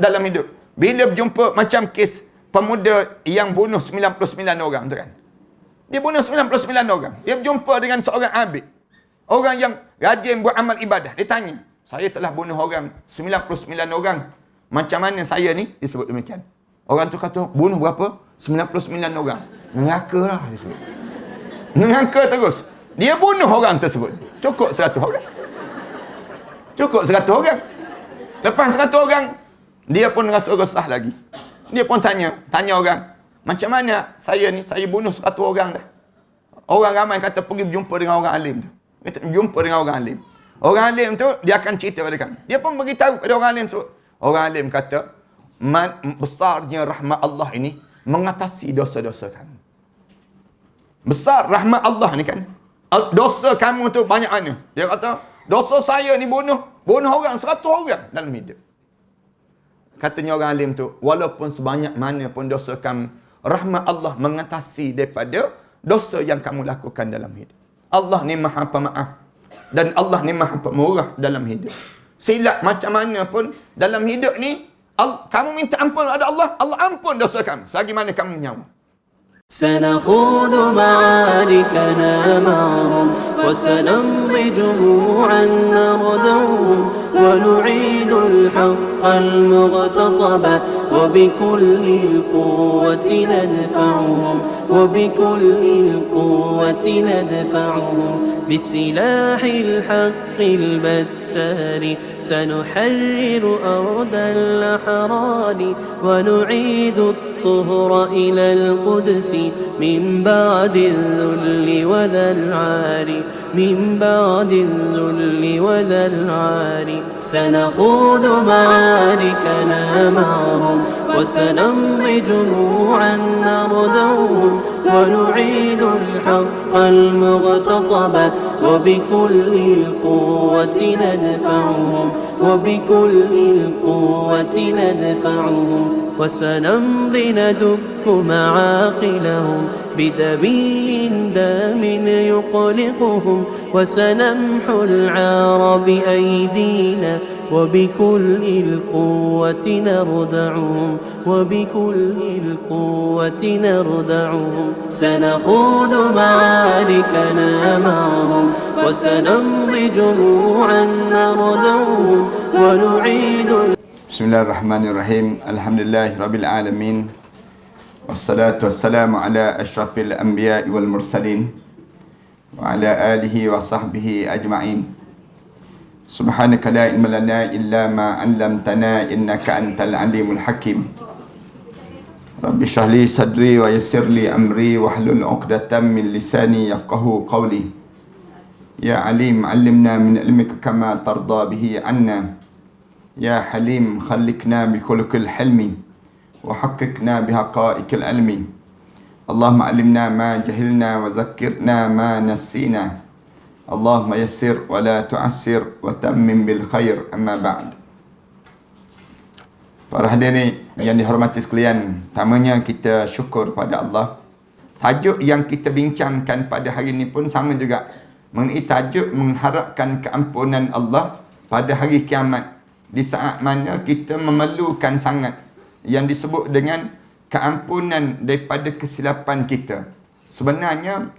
dalam hidup. Bila berjumpa macam kes pemuda yang bunuh 99 orang tu kan. Dia bunuh 99 orang. Dia berjumpa dengan seorang abid. Orang yang rajin buat amal ibadah. Dia tanya, saya telah bunuh orang 99 orang. Macam mana saya ni? Dia sebut demikian. Orang tu kata, bunuh berapa? 99 orang. Neraka lah dia sebut. Neraka terus. Dia bunuh orang tersebut. Cukup 100 orang. Cukup 100 orang. Lepas 100 orang, dia pun rasa resah lagi. Dia pun tanya orang, macam mana saya ni, saya bunuh 100 orang dah. Orang ramai kata pergi berjumpa dengan orang alim tu. Kata, jumpa dengan orang alim. Orang alim tu, dia akan cerita pada kamu. Dia pun beritahu pada orang alim tu. Orang alim kata, besarnya rahmat Allah ini mengatasi dosa-dosa kamu. Besar rahmat Allah ni kan. Dosa kamu tu banyak mana? Dia kata, dosa saya ni bunuh orang 100 orang dalam hidup. Katanya orang alim tu, walaupun sebanyak mana pun dosa kamu, rahmat Allah mengatasi daripada dosa yang kamu lakukan dalam hidup. Allah ni maha pemaaf. Dan Allah ni maha pemurah dalam hidup. Silap macam mana pun dalam hidup ni, kamu minta ampun pada Allah, Allah ampun dosa kamu. Selagi mana kamu nyawa. سنخوض معاركنا معهم وسنمضي جموعا نردعهم ونعيد الحق المغتصب وبكل القوة ندفعهم وبكل القوة ندفعهم بسلاح الحق البتار سنحرر أرض الأحرار ونعيد الطهر إلى القدس من بعد الذل وذا العار من بعد الذل وذا العار سنخوض معاركنا معهم وسنمضي جموعا نردعهم ونعيد الحق المغتصب وبكل القوة ندفعهم وبكل القوة ندفعهم وسنمضي ندك معاقلهم بدبيل دام يقلقهم وسنمحو العار بأيدينا وبكل القوة نردعهم وبكل القوة نردعهم سنخوض معاركنا معهم وسنمضي جموعا نردعهم ونعيد. Bismillahirrahmanirrahim. Alhamdulillahirabbil alamin. Wassalatu wassalamu ala asyrafil anbiya'i wal mursalin wa ala alihi wa sahbihi ajma'in. Subhanaka la ilma lana illa ma 'allamtana innaka antal alimul hakim. Rabbi shrah li sadri wa yassir li amri wahlul 'uqdatam min lisani yafqahu qawli. Ya alim 'allimna min ilmika kama tarda bihi 'anna. Ya Halim khalikna bi khuluqil hilmi wa haqqikna bi haqa'iqil ilmi. Allahumma alimna ma jahilna wa zakkirna ma nasina. Allahumma yassir wa la tu'assir wa tammim bil khair, amma ba'd. Para hadirin yang dihormati sekalian, pertamanya kita syukur pada Allah. Tajuk yang kita bincangkan pada hari ini pun sama juga, mengenai tajuk mengharapkan keampunan Allah pada hari kiamat. Di saat mana kita memerlukan sangat yang disebut dengan keampunan daripada kesilapan kita. Sebenarnya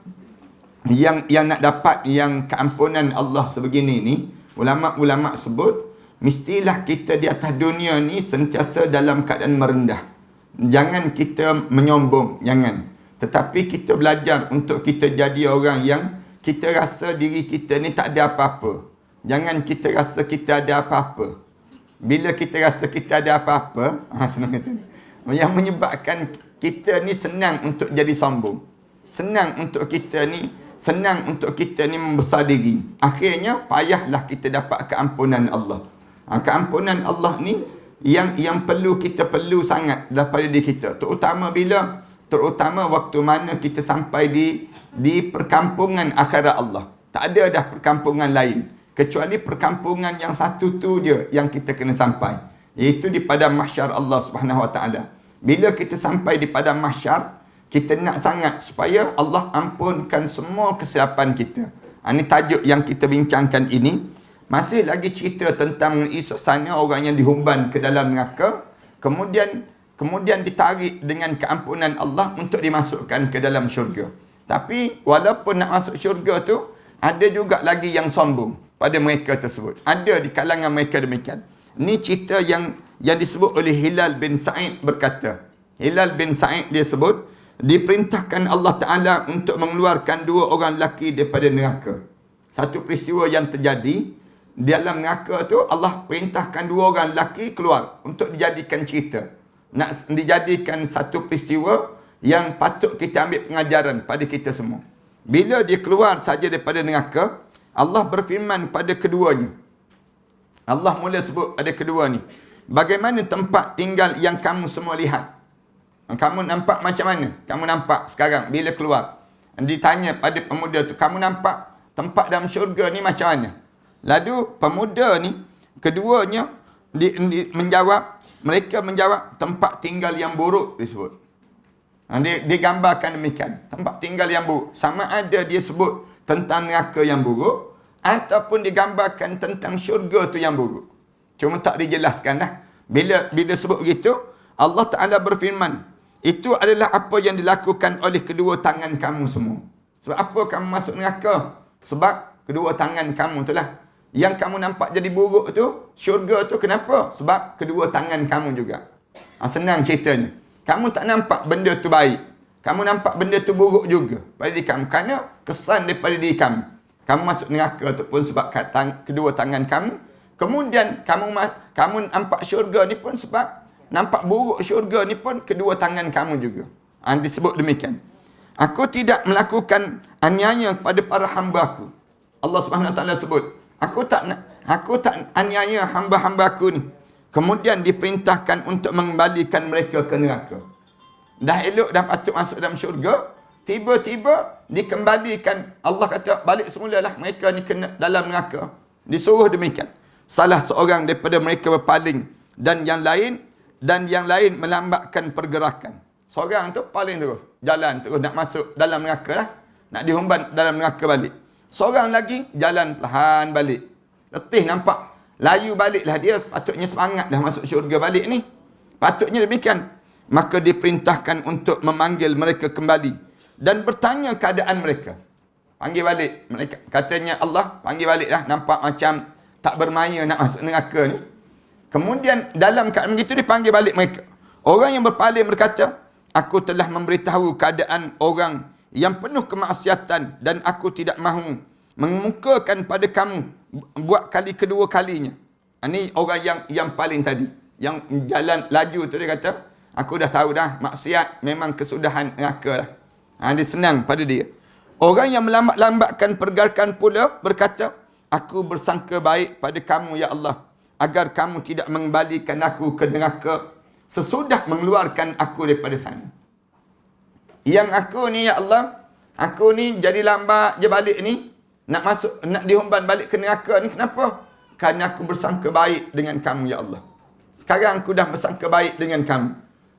yang nak dapat yang keampunan Allah sebegini ni, ulama-ulama sebut mestilah kita di atas dunia ni sentiasa dalam keadaan merendah. Jangan kita menyombong, jangan. Tetapi kita belajar untuk kita jadi orang yang kita rasa diri kita ni tak ada apa-apa. Jangan kita rasa kita ada apa-apa. Bila kita rasa kita ada apa-apa, senang kata, yang menyebabkan kita ni senang untuk jadi sombong. Senang untuk kita ni membesar diri. Akhirnya payahlah kita dapat keampunan Allah. Keampunan Allah ni yang kita perlu sangat daripada diri kita. Terutama waktu mana kita sampai di perkampungan akhirat Allah. Tak ada dah perkampungan lain. Kecuali perkampungan yang satu tu je yang kita kena sampai. Iaitu di padang mahsyar Allah Subhanahu Wa Taala. Bila kita sampai di padang mahsyar, kita nak sangat supaya Allah ampunkan semua kesilapan kita. Ini tajuk yang kita bincangkan ini. Masih lagi cerita tentang suasana orang yang dihumban ke dalam neraka, kemudian ditarik dengan keampunan Allah untuk dimasukkan ke dalam syurga. Tapi walaupun nak masuk syurga tu, ada juga lagi yang sombong pada mereka tersebut. Ada di kalangan mereka demikian. Ini cerita yang disebut oleh Hilal bin Sa'id berkata. Hilal bin Sa'id dia sebut, diperintahkan Allah Ta'ala untuk mengeluarkan dua orang lelaki daripada neraka. Satu peristiwa yang terjadi di dalam neraka tu, Allah perintahkan dua orang lelaki keluar untuk dijadikan cerita. Nak dijadikan satu peristiwa yang patut kita ambil pengajaran pada kita semua. Bila dia keluar saja daripada neraka, Allah berfirman pada keduanya. Allah mula sebut pada kedua ni, bagaimana tempat tinggal yang kamu semua lihat? Kamu nampak macam mana? Kamu nampak sekarang bila keluar. Ditanya pada pemuda tu, kamu nampak tempat dalam syurga ni macam mana? Lalu pemuda ni, keduanya mereka menjawab tempat tinggal yang buruk disebut. Dia gambarkan demikian, tempat tinggal yang buruk. Sama ada dia sebut tentang neraka yang buruk, ataupun digambarkan tentang syurga tu yang buruk. Cuma tak dijelaskan lah. Bila sebut begitu, Allah Ta'ala berfirman, itu adalah apa yang dilakukan oleh kedua tangan kamu semua. Sebab apa kamu masuk neraka? Sebab kedua tangan kamu tu lah. Yang kamu nampak jadi buruk tu, syurga tu kenapa? Sebab kedua tangan kamu juga. Senang ceritanya. Kamu tak nampak benda tu baik. Kamu nampak benda tu buruk juga pada diri kamu. Kerana kesan daripada diri kamu. Kamu masuk neraka tu pun sebab kedua tangan kamu. Kemudian kamu nampak syurga ni pun sebab nampak buruk syurga ni pun kedua tangan kamu juga. Disebut demikian. Aku tidak melakukan aniaya kepada para hamba aku. Allah Subhanahu Wa Taala sebut, aku tak aniaya hamba-hamba aku ni. Kemudian diperintahkan untuk mengembalikan mereka ke neraka. Dah elok, dah patut masuk dalam syurga, tiba-tiba dikembalikan. Allah kata balik semulalah mereka ni kena dalam neraka. Disuruh demikian. Salah seorang daripada mereka berpaling dan yang lain melambatkan pergerakan. Seorang tu paling terus jalan terus nak masuk dalam neraka lah. Nak dihumban dalam neraka balik. Seorang lagi jalan perlahan balik. Letih nampak. Layu baliklah dia, sepatutnya semangat dah masuk syurga balik ni. Patutnya demikian. Maka diperintahkan untuk memanggil mereka kembali dan bertanya keadaan mereka. Panggil balik. Mereka, katanya Allah, panggil balik lah. Nampak macam tak bermaya nak masuk neraka ni. Kemudian dalam keadaan begitu dipanggil balik mereka. Orang yang berpaling berkata, aku telah memberitahu keadaan orang yang penuh kemaksiatan dan aku tidak mahu mengemukakan pada kamu buat kali kedua kalinya. Ini orang yang paling tadi. Yang jalan laju tu dia kata, aku dah tahu dah maksiat memang kesudahan neraka lah. Dia senang pada dia. Orang yang melambat-lambatkan pergerakan pula berkata, aku bersangka baik pada kamu ya Allah, agar kamu tidak mengembalikan aku ke neraka sesudah mengeluarkan aku daripada sana. Yang aku ni ya Allah, aku ni jadi lambat je balik ni, nak dihumban balik ke neraka ni kenapa? Kerana aku bersangka baik dengan kamu ya Allah. Sekarang aku dah bersangka baik dengan kamu.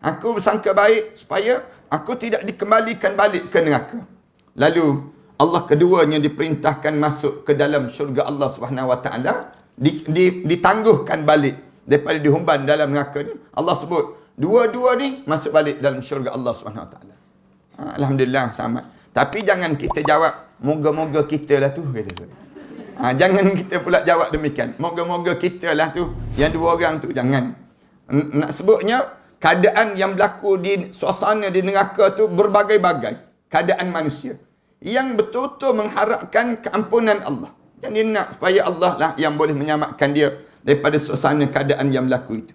Aku bersangka baik supaya aku tidak dikembalikan balik ke neraka. Lalu Allah keduanya diperintahkan masuk ke dalam syurga Allah Subhanahu Wa Taala, ditangguhkan balik daripada dihumban dalam neraka ni. Allah sebut dua-dua ni masuk balik dalam syurga Allah Subhanahu Wa Taala. Alhamdulillah selamat. Tapi jangan kita jawab moga-moga kita lah tu kata tu. Jangan kita pula jawab demikian. Moga-moga kita lah tu yang dua orang tu, jangan. Nak sebutnya keadaan yang berlaku di suasana di neraka tu berbagai-bagai keadaan manusia yang betul-betul mengharapkan keampunan Allah. Yang dia nak supaya Allah lah yang boleh menyelamatkan dia daripada suasana keadaan yang berlaku itu.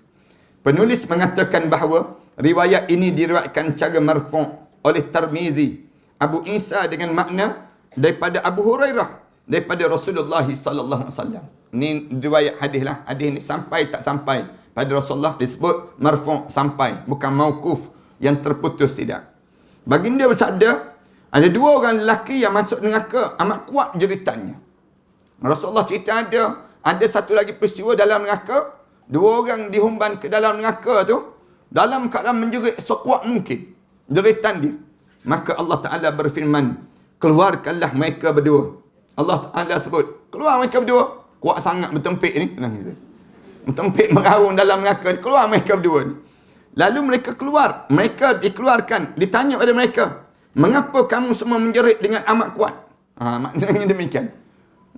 Penulis mengatakan bahawa riwayat ini diriwayatkan secara marfu' oleh Tirmizi, Abu Isa dengan makna daripada Abu Hurairah daripada Rasulullah sallallahu alaihi wasallam. Ini riwayat hadis lah. Hadis ni sampai tak sampai pada Rasulullah disebut marfu' sampai, bukan mauquf yang terputus, tidak. Baginda bersabda, ada dua orang lelaki yang masuk neraka amat kuat jeritannya. Rasulullah cerita ada satu lagi peristiwa dalam neraka, dua orang dihumban ke dalam neraka tu dalam keadaan menjerit sekuat mungkin jeritan dia. Maka Allah Ta'ala berfirman, keluarkanlah mereka berdua. Allah Ta'ala sebut, keluar mereka berdua. kuat sangat bertempik ni. Bertempik meraung dalam neraka. Keluar mereka berdua ni. Lalu mereka keluar. Mereka dikeluarkan. Ditanya pada mereka, mengapa kamu semua menjerit dengan amat kuat? Maknanya demikian.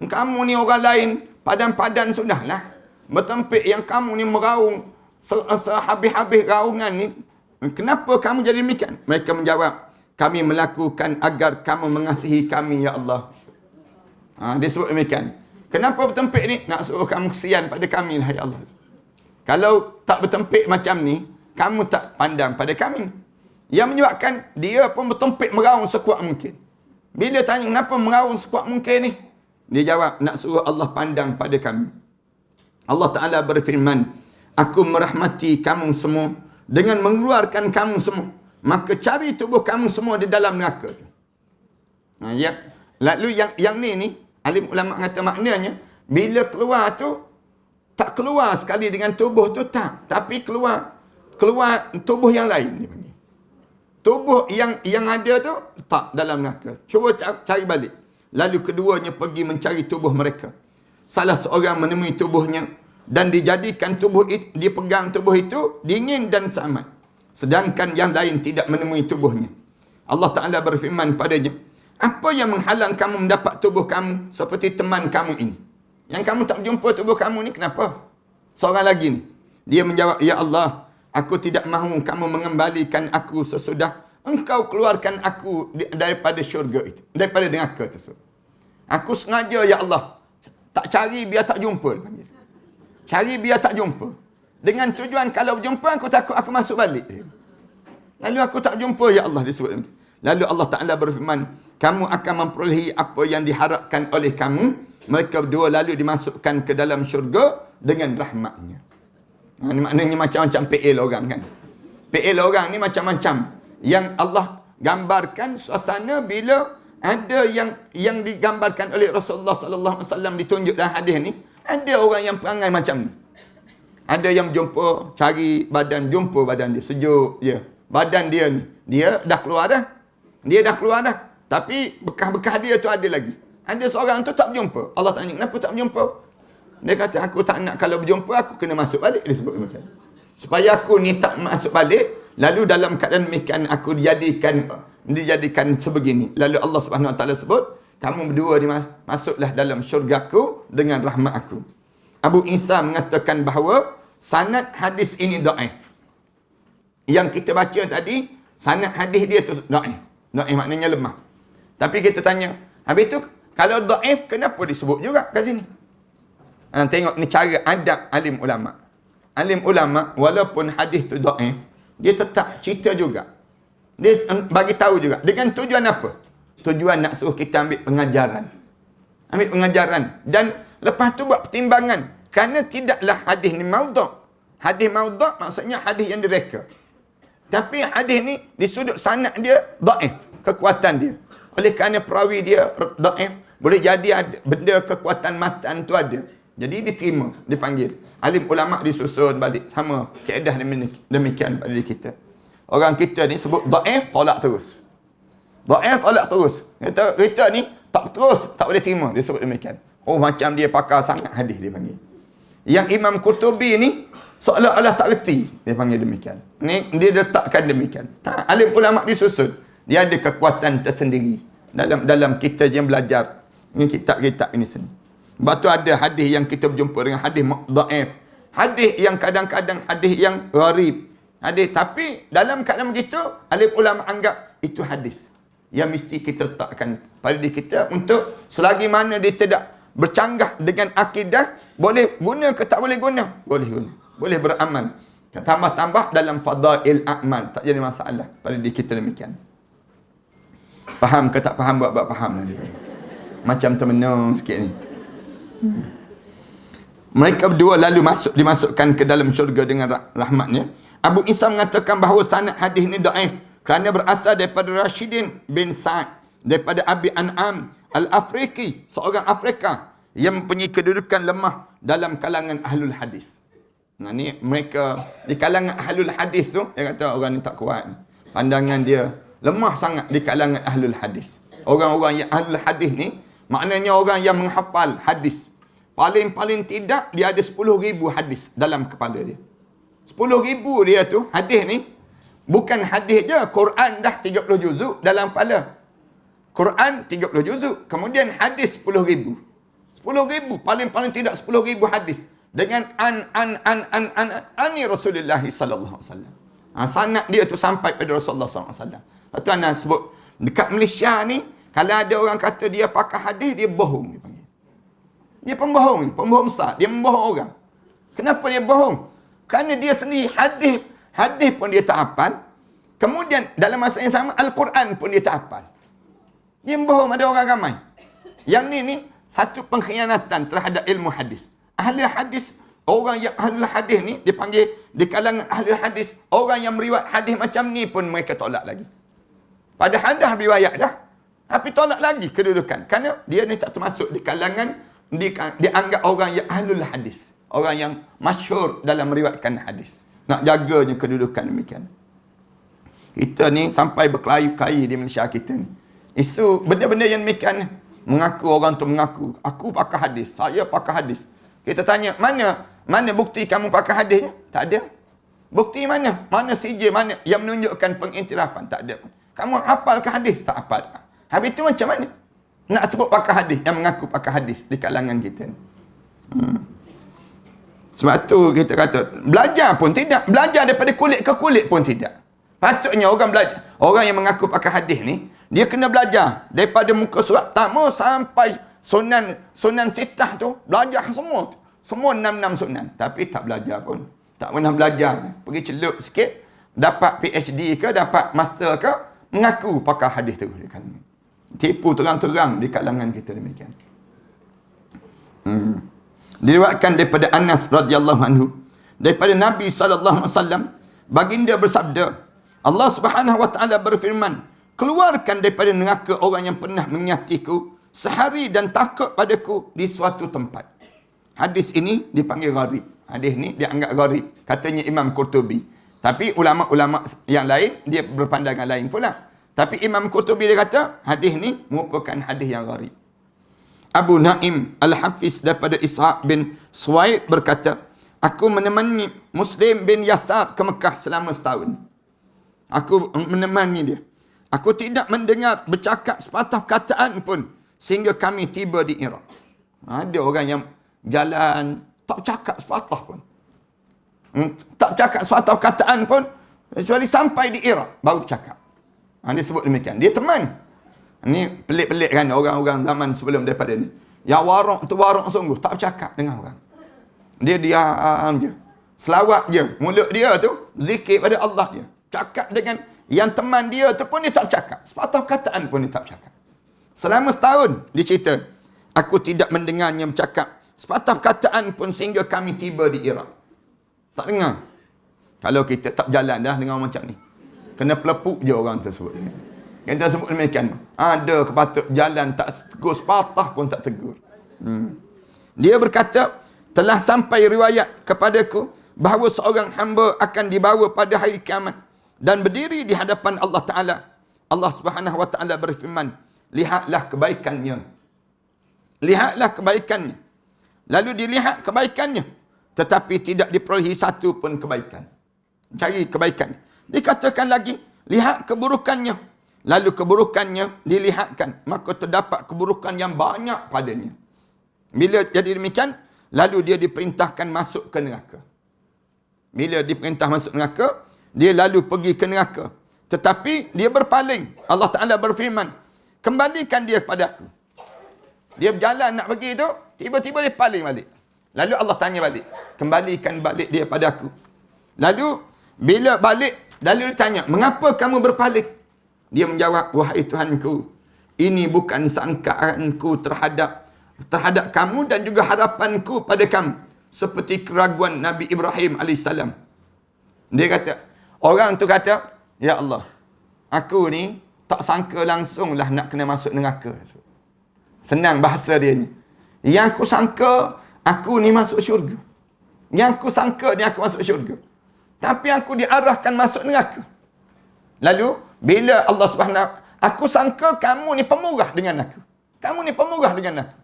Kamu ni orang lain, padan-padan sudahlah. Bertempik yang kamu ni meraung sehabis-habis raungan ni. Kenapa kamu jadi demikian? Mereka menjawab, kami melakukan agar kamu mengasihi kami, ya Allah. Dia sebut demikian. Kenapa bertempik ni? Nak suruh kamu kesian pada kami lah, ya Allah. Kalau tak bertempik macam ni, kamu tak pandang pada kami. Yang menyebabkan dia pun bertempik meraung sekuat mungkin. Bila tanya kenapa meraung sekuat mungkin ni? Dia jawab, nak suruh Allah pandang pada kami. Allah Ta'ala berfirman, aku merahmati kamu semua dengan mengeluarkan kamu semua. Maka cari tubuh kamu semua di dalam neraka tu. Lalu yang ni alim ulama kata maknanya, bila keluar tu, tak keluar sekali dengan tubuh tu, tak. Tapi keluar tubuh yang lain. Dia panggil. Tubuh yang ada tu, tak dalam neraka. Cuba cari balik. Lalu keduanya pergi mencari tubuh mereka. Salah seorang menemui tubuhnya dan dijadikan tubuh itu, dia pegang tubuh itu dingin dan selamat. Sedangkan yang lain tidak menemui tubuhnya. Allah Ta'ala berfirman padanya, apa yang menghalang kamu mendapat tubuh kamu seperti teman kamu ini? Yang kamu tak jumpa tubuh kamu ni, kenapa? Seorang lagi ni. Dia menjawab, ya Allah, aku tidak mahu kamu mengembalikan aku sesudah engkau keluarkan aku daripada syurga itu, daripada neraka tersebut. Aku sengaja, ya Allah, tak cari biar tak jumpa. Cari biar tak jumpa. Dengan tujuan kalau jumpa, aku takut aku masuk balik. Lalu aku tak jumpa, ya Allah, disebut. Lalu Allah Ta'ala berfirman, kamu akan memperolehi apa yang diharapkan oleh kamu. Mereka berdua lalu dimasukkan ke dalam syurga dengan rahmatnya. Ini maknanya macam-macam PL orang kan. PL orang ni macam-macam. Yang Allah gambarkan suasana bila ada yang digambarkan oleh Rasulullah sallallahu alaihi wasallam ditunjuk dalam hadis ni, ada orang yang perangai macam ni. Ada yang jumpa, cari badan, jumpa badan dia, sejuk je. Badan dia ni, dia dah keluar dah. Dia dah keluar dah. Tapi bekas-bekas dia tu ada lagi. Ada seorang tu tak berjumpa. Allah tanya, kenapa tak berjumpa? Dia kata, aku tak nak kalau berjumpa, aku kena masuk balik. Dia sebut demikian. Supaya aku ni tak masuk balik, lalu dalam keadaan demikian, aku dijadikan sebegini. Lalu Allah Subhanahu Wa Taala sebut, kamu berdua masuklah dalam syurgaku dengan rahmat aku. Abu Isa mengatakan bahawa sanad hadis ini dhaif. Yang kita baca tadi, sanad hadis dia tu dhaif. Dhaif maknanya lemah. Tapi kita tanya, habis tu kalau dhaif kenapa disebut juga kat sini? Tengok ni cara adab alim ulama. Alim ulama walaupun hadis tu dhaif, dia tetap cerita juga. Dia bagi tahu juga dengan tujuan apa? Tujuan nak suruh kita ambil pengajaran. Ambil pengajaran dan lepas tu buat pertimbangan. Kerana tidaklah hadis ni maudhu'. Hadis maudhu' maksudnya hadis yang direka. Tapi hadis ni di sudut sanad dia dhaif, kekuatan dia. Oleh kerana perawi dia dhaif, boleh jadi ada benda kekuatan matan tu ada. Jadi diterima, dipanggil. Alim ulama disusun balik sama kaedah demikian pada diri kita. Orang kita ni sebut dhaif, tolak terus. Dhaif tolak terus. Kita ni tak terus, tak boleh terima, dia sebut demikian. Oh, macam dia pakar sangat hadis, dia panggil. Yang Imam Qurtubi ni seolah-olah tak reti, dia panggil demikian. Ni dia letakkan demikian. Tak, alim ulama disusun. Dia ada kekuatan tersendiri dalam kita yang belajar ni kitab-kitab ini sendiri. Sebab tu ada hadis yang kita berjumpa dengan hadis dhaif. Hadis yang kadang-kadang hadis yang gharib. Hadis, tapi dalam keadaan begitu, alim ulama anggap itu hadis yang mesti kita letakkan pada diri kita untuk selagi mana dia tidak bercanggah dengan akidah, boleh guna ke tak boleh guna? Boleh guna. Boleh beramal. Tambah-tambah dalam fadail a'mal. Tak jadi masalah pada diri kita demikian. Faham ke tak faham, buat faham lah dia. Macam termenung sikit ni. Mereka berdua lalu dimasukkan ke dalam syurga dengan rahmatnya. Abu Isa mengatakan bahawa sanad hadis ni dhaif kerana berasal daripada Rashidin bin Sa'ad, daripada Abi An'am Al-Afriqi, seorang Afrika yang mempunyai kedudukan lemah dalam kalangan ahlul hadis. Nah ni mereka di kalangan ahlul hadis tu, dia kata orang ni tak kuat. Pandangan dia lemah sangat di kalangan ahlul hadis. Orang-orang yang ahlul hadis ni maknanya orang yang menghafal hadis, paling-paling tidak dia ada 10,000 hadis dalam kepala dia. 10,000 dia tu, hadis ni, bukan hadis je, Quran dah 30 juzuk dalam kepala. Quran 30 juzuk, kemudian hadis 10,000. 10,000, paling-paling tidak 10,000 hadis. Dengan ani Rasulullah sallallahu alaihi wasallam. Sanad dia tu sampai pada Rasulullah sallallahu alaihi wasallam. Satu anak sebut, dekat Malaysia ni, kalau ada orang kata dia pakai hadis, dia bohong, dia panggil. Dia pembohong, pembohong besar. Dia membohong orang. Kenapa dia bohong? Kerana dia sendiri hadis pun dia tak hafal. Kemudian dalam masa yang sama Al-Quran pun dia tak hafal. Dia membohong, ada orang ramai. Yang ni satu pengkhianatan terhadap ilmu hadis. Ahli hadis, orang yang ahli hadis ni dipanggil di kalangan ahli hadis, orang yang meriwayat hadis macam ni pun mereka tolak lagi. Padahal dah riwayat dah, tapi tolak lagi kedudukan. Kerana dia ni tak termasuk di kalangan dianggap orang yang ahlul hadis, orang yang masyhur dalam meriwayatkan hadis. Nak jaganya kedudukan demikian. Kita ni sampai berkelahi-kelahi di Malaysia kita ni. Isu benda-benda yang demikian, mengaku orang tu mengaku, aku pakai hadis, saya pakai hadis. Kita tanya, mana bukti kamu pakai hadisnya? Tak ada. Bukti mana? Mana sijil, mana yang menunjukkan pengiktirafan? Tak ada. Kamu hafal ke hadis? Tak hafal. Habis itu macam mana nak sebut pakai hadis, yang mengaku pakai hadis di kalangan kita ni? Sebab tu kita kata, belajar pun tidak. Belajar daripada kulit ke kulit pun tidak. Patutnya orang belajar, orang yang mengaku pakai hadis ni, dia kena belajar daripada muka surat tamu sampai Sunan Sittah tu, belajar semua tu. Semua 6 sunan. Tapi tak belajar pun. Tak pernah belajar. Pergi celup sikit, dapat PhD ke, dapat master ke, mengaku pakai hadis tu. Tipu terang-terang di kalangan kita demikian. Diriwayatkan daripada Anas radhiyallahu anhu, daripada Nabi sallallahu alaihi wasallam, baginda bersabda, Allah Subhanahu wa taala berfirman, keluarkan daripada neraka orang yang pernah menyakitiku sehari dan takut padaku di suatu tempat. Hadis ini dipanggil gharib. Hadis ni dianggap gharib, katanya Imam Qurtubi. Tapi ulama-ulama yang lain dia berpandangan lain pula. Tapi Imam Qurtubi dia kata hadis ni merupakan hadis yang gharib. Abu Naim Al-Hafiz daripada Ishaq bin Suwaid berkata, aku menemani Muslim bin Yasar ke Mekah selama setahun. Aku menemani dia. Aku tidak mendengar bercakap sepatah kataan pun sehingga kami tiba di Iraq. Ada orang yang jalan tak cakap sepatah pun. Tak cakap sepatah kataan pun, kecuali sampai di Iraq baru cakap. Dia sebut demikian. Dia teman. Ini pelik-pelik kan orang-orang zaman sebelum daripada ni. Yang warok tu warok sungguh, tak bercakap dengan orang. Dia diam je. Selawat je. Mulut dia tu zikir pada Allah dia. Cakap dengan yang teman dia tu pun dia tak bercakap. Sepatah kataan pun dia tak bercakap. Selama setahun, dia cerita, aku tidak mendengarnya bercakap sepatah kataan pun sehingga kami tiba di Iraq. Tak dengar. Kalau kita tak berjalan dah dengan macam ni, kena pelepuk je orang tersebut. Kita sebut demikian. Ada kepatut jalan tak tegur, sepatah pun tak tegur. Dia berkata, telah sampai riwayat kepadaku bahawa seorang hamba akan dibawa pada hari kiamat dan berdiri di hadapan Allah Ta'ala. Allah Subhanahu Wa Ta'ala berfirman, lihatlah kebaikannya. Lihatlah kebaikannya. Lalu dilihat kebaikannya, tetapi tidak diperolehi satu pun kebaikan. Cari kebaikan. Dikatakan lagi, lihat keburukannya. Lalu keburukannya dilihatkan, maka terdapat keburukan yang banyak padanya. Bila jadi demikian, lalu dia diperintahkan masuk ke neraka. Bila diperintah masuk neraka, dia lalu pergi ke neraka. Tetapi dia berpaling. Allah Ta'ala berfirman, kembalikan dia kepada aku. Dia berjalan nak pergi tu, tiba-tiba dia paling balik. Lalu Allah tanya balik, kembalikan balik dia pada aku. Lalu bila balik, lalu dia tanya, mengapa kamu berpaling? Dia menjawab, wahai Tuhanku, ini bukan sangkaanku terhadap kamu dan juga harapanku pada kamu, seperti keraguan Nabi Ibrahim AS. Dia kata, orang tu kata, ya Allah, aku ni tak sangka langsung lah nak kena masuk neraka. Senang bahasa dia ni. Yang aku sangka, aku ni masuk syurga. Yang aku sangka ni aku masuk syurga. Tapi aku diarahkan masuk neraka. Lalu, bila Allah Subhanahu, aku sangka kamu ni pemurah dengan aku. Kamu ni pemurah dengan aku.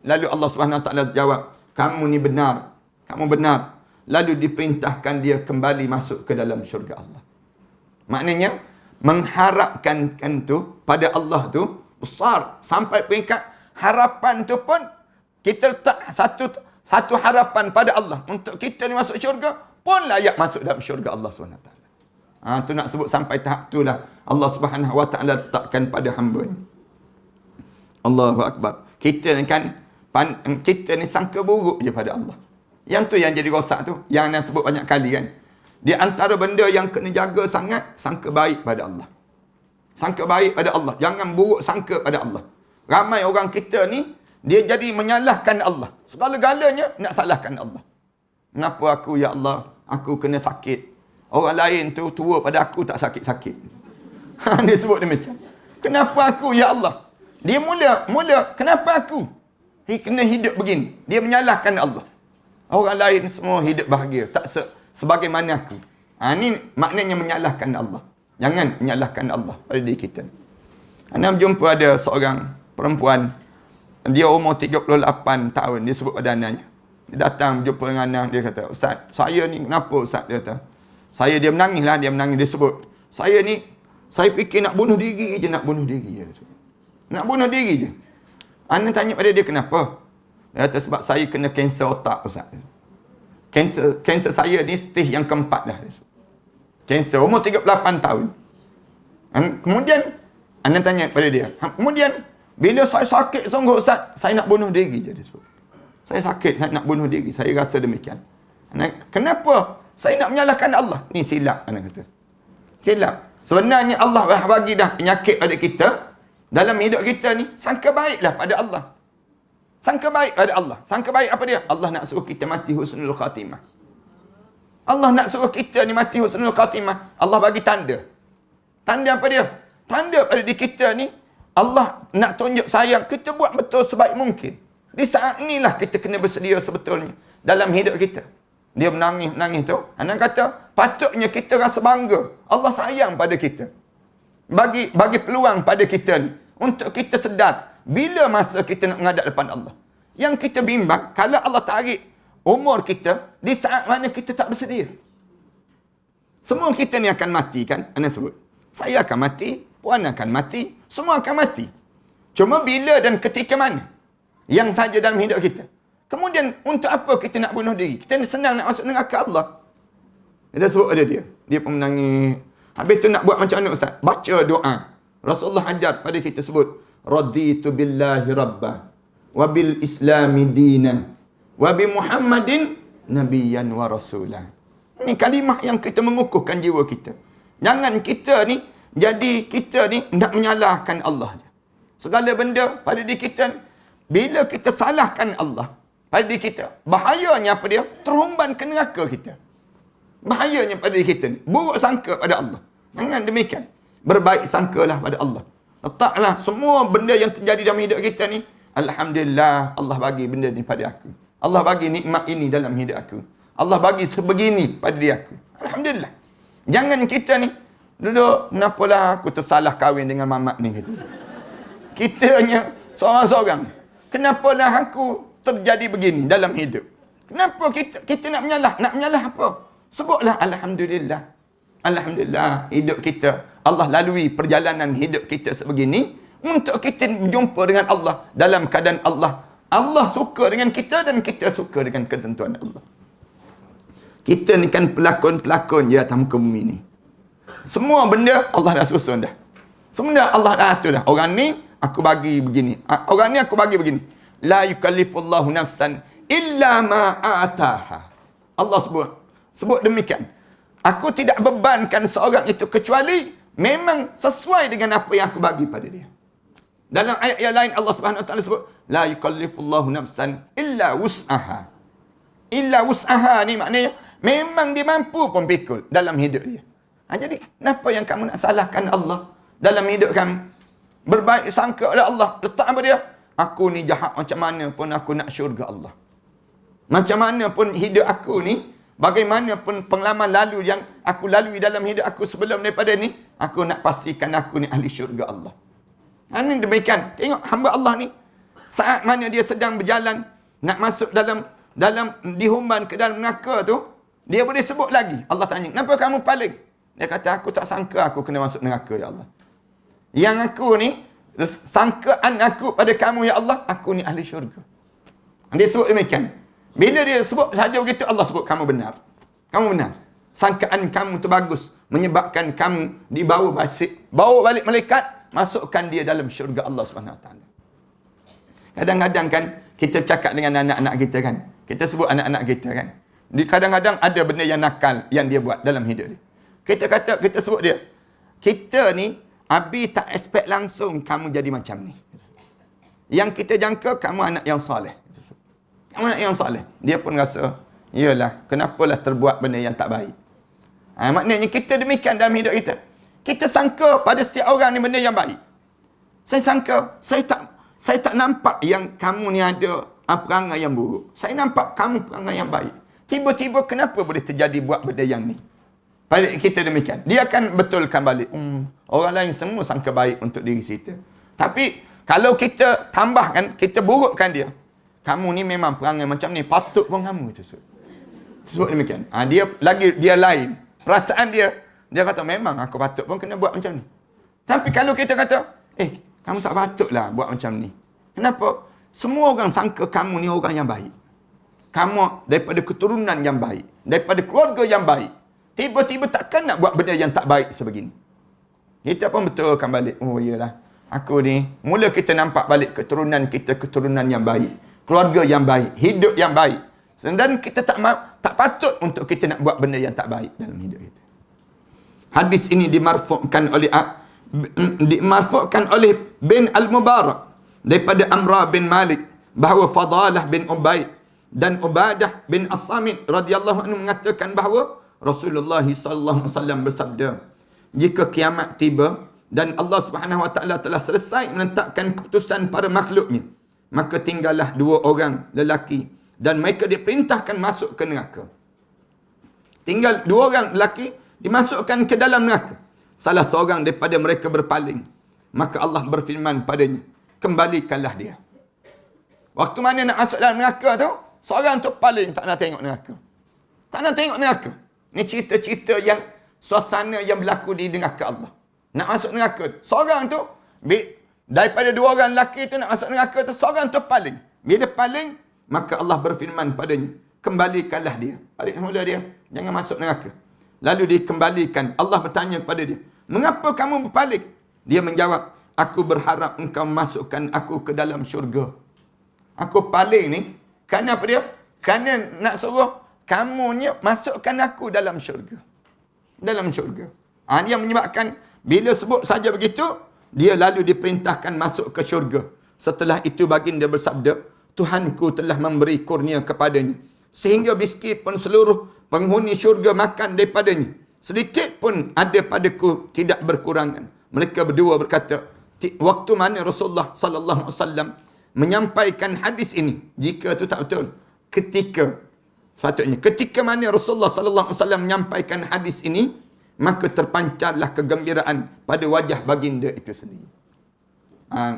Lalu Allah Subhanahu Wa Taala jawab, kamu ni benar. Kamu benar. Lalu diperintahkan dia kembali masuk ke dalam syurga Allah. Maknanya, mengharapkan tu pada Allah tu besar. Sampai peringkat harapan tu pun, kita letak satu harapan pada Allah. Untuk kita ni masuk syurga, pun layak masuk dalam syurga Allah SWT. Tu nak sebut sampai tahap tu lah. Allah Subhanahu Wa Taala letakkan pada hamba ni. Allahu Akbar. Kita ni sangka buruk je pada Allah. Yang tu yang jadi rosak tu. Yang nak sebut banyak kali kan. Di antara benda yang kena jaga sangat, sangka baik pada Allah. Sangka baik pada Allah. Jangan buruk sangka pada Allah. Ramai orang kita ni, dia jadi menyalahkan Allah. Segala-galanya nak salahkan Allah. Kenapa aku, ya Allah, aku kena sakit. Orang lain tu tua pada aku tak sakit-sakit. Dia sebut demikian. Kenapa aku, ya Allah? Dia mula, kenapa aku? Kena hidup begini. Dia menyalahkan Allah. Orang lain semua hidup bahagia. Tak sebagaimana aku. Ini maknanya menyalahkan Allah. Jangan menyalahkan Allah pada diri kita. Anda jumpa ada seorang perempuan. Dia umur 38 tahun. Dia sebut pada anaknya. Dia datang jumpa dengan anak. Dia kata, Ustaz, saya ni kenapa Ustaz? Dia kata, dia menangis lah. Dia sebut, saya fikir nak bunuh diri je. Nak bunuh diri je. Anda tanya pada dia kenapa? Dia kata, sebab saya kena kanser otak Ustaz. Kanser saya ni stage yang keempat dah. Kanser umur 38 tahun. Kemudian anda tanya pada dia, kemudian bila saya sakit sungguh Ustaz, saya nak bunuh diri je. Dia sebut, saya sakit, saya nak bunuh diri. Saya rasa demikian. Kenapa saya nak menyalahkan Allah? Ni silap, anda kata. Silap. Sebenarnya Allah bagi dah penyakit pada kita. Dalam hidup kita ni, sangka baiklah pada Allah. Sangka baik pada Allah. Sangka baik apa dia? Allah nak suruh kita mati husnul khatimah. Allah nak suruh kita ni mati husnul khatimah. Allah bagi tanda. Tanda apa dia? Tanda pada diri kita ni, Allah nak tunjuk sayang. Kita buat betul sebaik mungkin. Di saat inilah kita kena bersedia sebetulnya. Dalam hidup kita. Dia menangis tu. Anak kata, patutnya kita rasa bangga. Allah sayang pada kita. Bagi peluang pada kita ni. Untuk kita sedar. Bila masa kita nak menghadap depan Allah. Yang kita bimbang, kalau Allah tarik umur kita, di saat mana kita tak bersedia. Semua kita ni akan mati kan? Anda sebut. Saya akan mati, Puan akan mati, semua akan mati. Cuma bila dan ketika mana? Yang saja dalam hidup kita. Kemudian, untuk apa kita nak bunuh diri? Kita senang nak masuk neraka Allah. Kita sebut ada dia. Dia pun menangis. Habis tu nak buat macam mana Ustaz? Baca doa. Rasulullah ajar pada kita sebut. Raditu billahi rabbah. Wa bil islami dina. Wa bi Muhammadin nabiyyan wa rasulah. Ini kalimah yang kita mengukuhkan jiwa kita. Jangan kita ni, jadi kita ni nak menyalahkan Allah. Segala benda pada diri kita, bila kita salahkan Allah, pada diri kita, bahayanya apa dia? Terhumban ke neraka kita. Bahayanya pada diri kita ni. Buruk sangka pada Allah. Jangan demikian. Berbaik sangkalah pada Allah. Letaklah semua benda yang terjadi dalam hidup kita ni. Alhamdulillah Allah bagi benda ni pada aku. Allah bagi nikmat ini dalam hidup aku. Allah bagi sebegini pada diri aku. Alhamdulillah. Jangan kita ni duduk, kenapalah aku tersalah kahwin dengan mamat ni. Kita hanya seorang-seorang. Kenapalah aku terjadi begini dalam hidup. Kenapa kita nak menyalah? Nak menyalah apa? Sebutlah Alhamdulillah. Alhamdulillah hidup kita. Allah lalui perjalanan hidup kita sebegini untuk kita berjumpa dengan Allah dalam keadaan Allah suka dengan kita dan kita suka dengan ketentuan Allah. Kita ni kan pelakon-pelakon je atas muka bumi ni. Semua benda Allah dah susun dah. Semua Allah dah atur dah. Orang ni aku bagi begini. Orang ni aku bagi begini. La yukallifullahu nafsan illa ma ataha. Allah sebut demikian. Aku tidak bebankan seorang itu kecuali memang sesuai dengan apa yang aku bagi pada dia. Dalam ayat yang lain Allah Subhanahu Wa Taala sebut la yukallifullahu nafsan illa wus'aha. Illa wus'aha ni maknanya memang dia mampu pun pikul dalam hidup dia. Jadi kenapa yang kamu nak salahkan Allah dalam hidup kamu? Berbaik sangka pada Allah. Letak apa dia? Aku ni jahat macam mana pun aku nak syurga Allah. Macam mana pun hidup aku ni, bagaimanapun pengalaman lalu yang aku lalui dalam hidup aku sebelum daripada ni, aku nak pastikan aku ni ahli syurga Allah. Ini demikian. Tengok hamba Allah ni. saat mana dia sedang berjalan nak masuk dalam dihumban ke dalam neraka tu, dia boleh sebut lagi. Allah tanya, kenapa kamu paling? Dia kata, aku tak sangka aku kena masuk neraka, ya Allah. Yang aku ni, sangkaan aku pada kamu, ya Allah, aku ni ahli syurga. Dia sebut demikian. Bila dia sebut saja begitu, Allah sebut, kamu benar. Kamu benar. Sangkaan kamu tu bagus. Menyebabkan kamu dibawa balik malaikat, masukkan dia dalam syurga Allah SWT. Kadang-kadang kan, kita cakap dengan anak-anak kita kan. Kita sebut anak-anak kita kan. Kadang-kadang ada benda yang nakal yang dia buat dalam hidup dia. Kita sebut dia, kita ni, Abi tak expect langsung kamu jadi macam ni. Yang kita jangka, kamu anak yang soleh. Kamu anak yang soleh. Dia pun rasa, yalah, kenapalah terbuat benda yang tak baik. Maknanya kita demikian dalam hidup kita. Kita sangka pada setiap orang ni benda yang baik. Saya sangka, saya tak nampak yang kamu ni ada perangai yang buruk. Saya nampak kamu perangai yang baik. Tiba-tiba kenapa boleh terjadi buat benda yang ni? Pada kita demikian. Dia akan betulkan balik. Orang lain semua sangka baik untuk diri kita. Tapi kalau kita tambahkan, kita burukkan dia. Kamu ni memang perangai macam ni. Patut pun kamu. Sebut demikian. Dia lain. Perasaan dia kata memang aku patut pun kena buat macam ni. Tapi kalau kita kata, kamu tak patutlah buat macam ni. Kenapa? Semua orang sangka kamu ni orang yang baik. Kamu daripada keturunan yang baik. Daripada keluarga yang baik. Tiba-tiba takkan nak buat benda yang tak baik sebegini. Kita pun betulkan balik. Oh iyalah. Aku ni, mula kita nampak balik keturunan kita, keturunan yang baik. Keluarga yang baik. Hidup yang baik. Dan kita tak patut untuk kita nak buat benda yang tak baik dalam hidup kita. Hadis ini dimarfu'kan oleh bin Al-Mubarak daripada Amra bin Malik bahawa Fadalah bin Ubaid dan Ubadah bin As-Samit radhiyallahu anhu mengatakan bahawa Rasulullah sallallahu alaihi wasallam bersabda, jika kiamat tiba dan Allah Subhanahu wa taala telah selesai menetapkan keputusan para makhluknya, maka tinggallah dua orang lelaki dan mereka diperintahkan masuk ke neraka. Tinggal dua orang lelaki dimasukkan ke dalam neraka. Salah seorang daripada mereka berpaling. Maka Allah berfirman padanya, kembalikanlah dia. Waktu mana nak masuk dalam neraka tu, seorang tu paling tak nak tengok neraka. Tak nak tengok neraka. Ni cerita-cerita yang suasana yang berlaku di neraka Allah. Nak masuk neraka tu. Seorang tu, daripada dua orang lelaki tu nak masuk neraka tu, seorang tu paling. Bila paling, maka Allah berfirman padanya, kembalikanlah dia. Balik semula dia. Jangan masuk neraka. Lalu dikembalikan. Allah bertanya kepada dia, mengapa kamu berpaling? Dia menjawab, aku berharap engkau masukkan aku ke dalam syurga. Aku paling ni, kerana apa dia? Kerana nak suruh kamunya masukkan aku dalam syurga. Dalam syurga. Dia menyebabkan, bila sebut saja begitu, dia lalu diperintahkan masuk ke syurga. Setelah itu baginda bersabda, Tuhanku telah memberi kurnia kepadanya, sehingga meskipun seluruh penghuni syurga makan daripadanya, sedikit pun ada padaku tidak berkurangan. Mereka berdua berkata, waktu mana Rasulullah sallallahu alaihi wasallam menyampaikan hadis ini, jika itu tak betul, ketika mana Rasulullah sallallahu alaihi wasallam menyampaikan hadis ini, maka terpancarlah kegembiraan pada wajah baginda itu sendiri.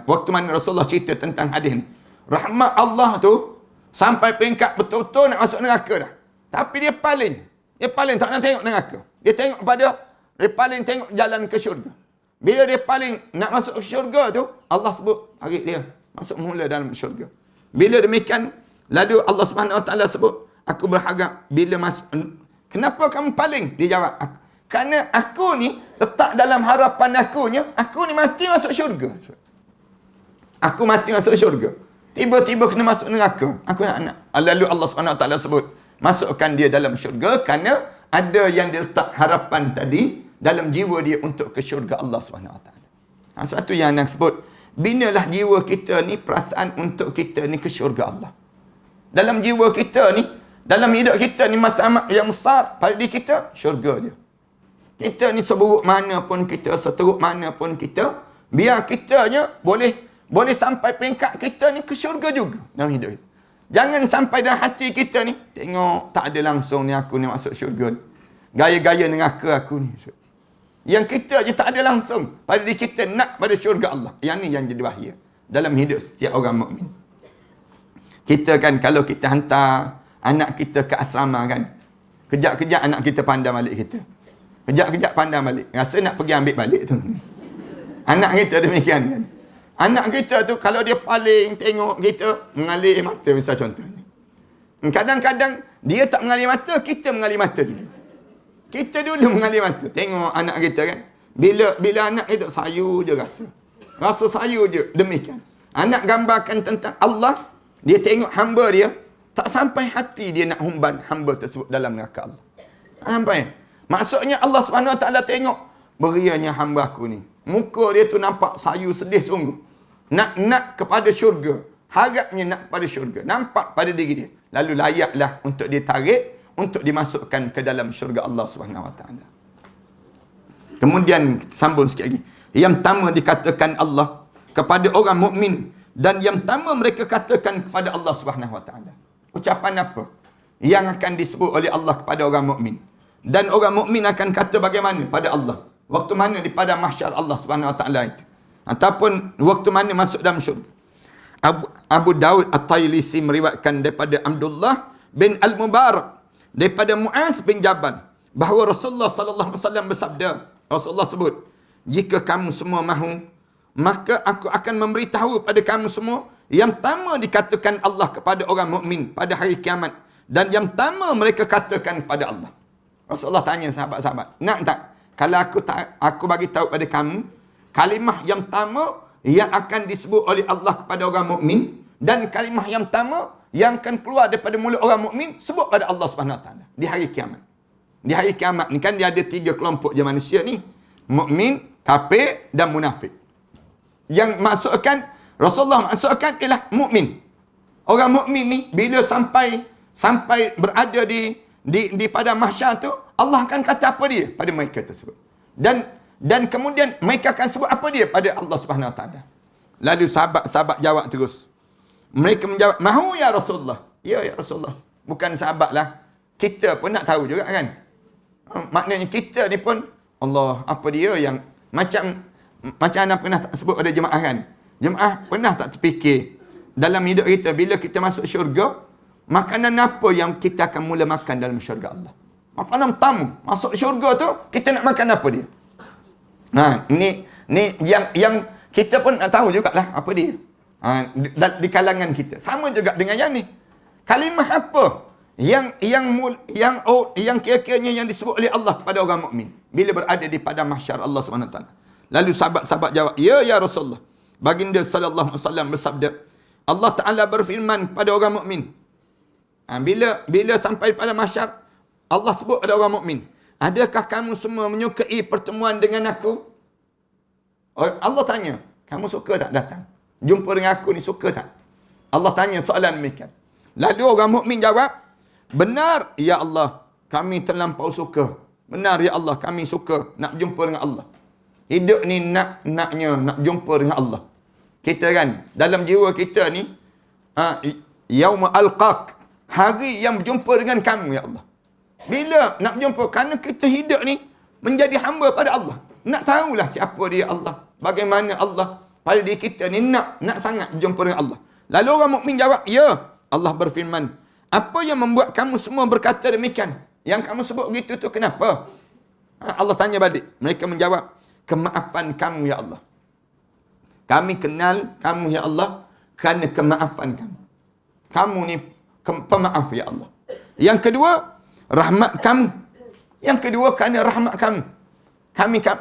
Waktu mana Rasulullah cerita tentang hadis ini, rahmat Allah tu sampai peringkat betul-betul nak masuk neraka dah. Tapi dia paling tak nak tengok neraka. Dia paling tengok jalan ke syurga. Bila dia paling nak masuk ke syurga tu, Allah sebut, tarik dia masuk mula dalam syurga. Bila demikian, lalu Allah Subhanahu wa taala sebut, aku berharap bila masuk. Kenapa kamu paling? Dia jawab, kerana aku ni letak dalam harapan aku ni mati masuk syurga. Aku mati masuk syurga. Tiba-tiba kena masuk neraka. Aku nak. Lalu Allah SWT sebut, masukkan dia dalam syurga kerana ada yang diletak harapan tadi dalam jiwa dia untuk ke syurga Allah SWT. Sebab tu yang nak sebut, binalah jiwa kita ni perasaan untuk kita ni ke syurga Allah. Dalam jiwa kita ni, dalam hidup kita ni matlamat yang besar pada diri kita, syurga dia. Kita ni seburuk mana pun kita, seteruk mana pun kita, biar kita je boleh sampai peringkat kita ni ke syurga juga dalam hidup kita. Jangan sampai dalam hati kita ni, tengok tak ada langsung ni aku ni masuk syurga ni. Gaya-gaya neraka aku ni. Yang kita je tak ada langsung pada diri kita nak pada syurga Allah. Yang ni yang jadi bahaya dalam hidup setiap orang mukmin. Kita kan kalau kita hantar anak kita ke asrama kan, kejap-kejap anak kita pandang balik kita. Kejap-kejap pandang balik. Rasa nak pergi ambil balik tu. Anak kita demikian kan. Anak kita tu kalau dia paling tengok kita mengalir mata misal contohnya. Kadang-kadang dia tak mengalir mata, kita mengalir mata dulu. Kita dulu mengalir mata. Tengok anak kita kan. Bila anak itu sayu je rasa. Rasa sayu je. Demikian. Anak gambarkan tentang Allah. Dia tengok hamba dia. Tak sampai hati dia nak humban hamba tersebut dalam neraka Allah. Tak sampai. Maksudnya Allah SWT tengok. Berianya hamba aku ni. Muka dia tu nampak sayu sedih sungguh. Nak kepada syurga. Harapnya nak kepada syurga. Nampak pada diri dia. Lalu layaklah untuk ditarik. Untuk dimasukkan ke dalam syurga Allah SWT. Kemudian sambung sikit lagi. Yang pertama dikatakan Allah kepada orang mukmin, dan yang pertama mereka katakan kepada Allah SWT. Ucapan apa yang akan disebut oleh Allah kepada orang mukmin? Dan orang mukmin akan kata bagaimana pada Allah? Waktu mana di pada mahsyar Allah SWT itu? Ataupun waktu mana masuk dalam syurga? Abu Daud At-Tailisi meriwayatkan daripada Abdullah bin Al-Mubarak daripada Muaz bin Jabal bahawa Rasulullah sallallahu alaihi wasallam bersabda, Rasulullah sebut, jika kamu semua mahu, maka aku akan memberitahu pada kamu semua yang pertama dikatakan Allah kepada orang mukmin pada hari kiamat, dan yang pertama mereka katakan kepada Allah. Rasulullah tanya sahabat-sahabat, nak tak kalau aku bagi tahu pada kamu kalimah yang pertama yang akan disebut oleh Allah kepada orang mukmin, dan kalimah yang pertama yang akan keluar daripada mulut orang mukmin sebut pada Allah SWT di hari kiamat. Di hari kiamat ni kan dia ada 3 kelompok je manusia ni. Mukmin, kafir dan munafik. Yang maksudkan Rasulullah maksudkan ialah mukmin. Orang mukmin ni bila sampai berada di pada mahsyar tu, Allah akan kata apa dia pada mereka tersebut. Dan kemudian mereka akan sebut apa dia pada Allah Subhanahu Wa Taala. Lalu sahabat-sahabat jawab terus. Mereka menjawab, mahu ya Rasulullah. Ya Rasulullah. Bukan sahabatlah. Kita pun nak tahu juga kan. Maknanya kita ni pun, Allah, apa dia yang macam anda pernah tak sebut pada jemaah kan. Jemaah pernah tak terfikir dalam hidup kita bila kita masuk syurga, makanan apa yang kita akan mula makan dalam syurga Allah? Makanan tamu. Masuk syurga tu, kita nak makan apa dia? Ni yang kita pun nak tahu jugalah apa dia. Di kalangan kita. Sama juga dengan yang ni. Kalimah apa yang kira-kiranya yang disebut oleh Allah pada orang mukmin bila berada di padang mahsyar Allah SWT. Lalu sahabat-sahabat jawab, ya Rasulullah. Baginda sallallahu alaihi wasallam bersabda, Allah Taala berfirman kepada orang mukmin. Bila sampai pada mahsyar, Allah sebut pada orang mukmin, adakah kamu semua menyukai pertemuan dengan aku? Allah tanya, kamu suka tak datang? Jumpa dengan aku ni suka tak? Allah tanya soalan demikian. Lalu orang mukmin jawab, benar ya Allah, kami terlampau suka. Benar ya Allah, kami suka nak jumpa dengan Allah. Hidup ni nak jumpa dengan Allah. Kita kan dalam jiwa kita ni yauma alqaq, hari yang berjumpa dengan kamu ya Allah. Bila nak jumpa, kerana kita hidup ni menjadi hamba pada Allah. Nak tahulah siapa dia Allah, bagaimana Allah pada diri kita ni, nak sangat berjumpa dengan Allah. Lalu orang mukmin jawab, ya. Allah berfirman, apa yang membuat kamu semua berkata demikian? Yang kamu sebut begitu tu kenapa? Allah tanya balik. Mereka menjawab, kemaafan kamu ya Allah. Kami kenal kamu ya Allah kerana kemaafan kamu. Kamu ni pemaaf ya Allah. Yang kedua, rahmat kamu. Yang kedua, kerana rahmat kamu.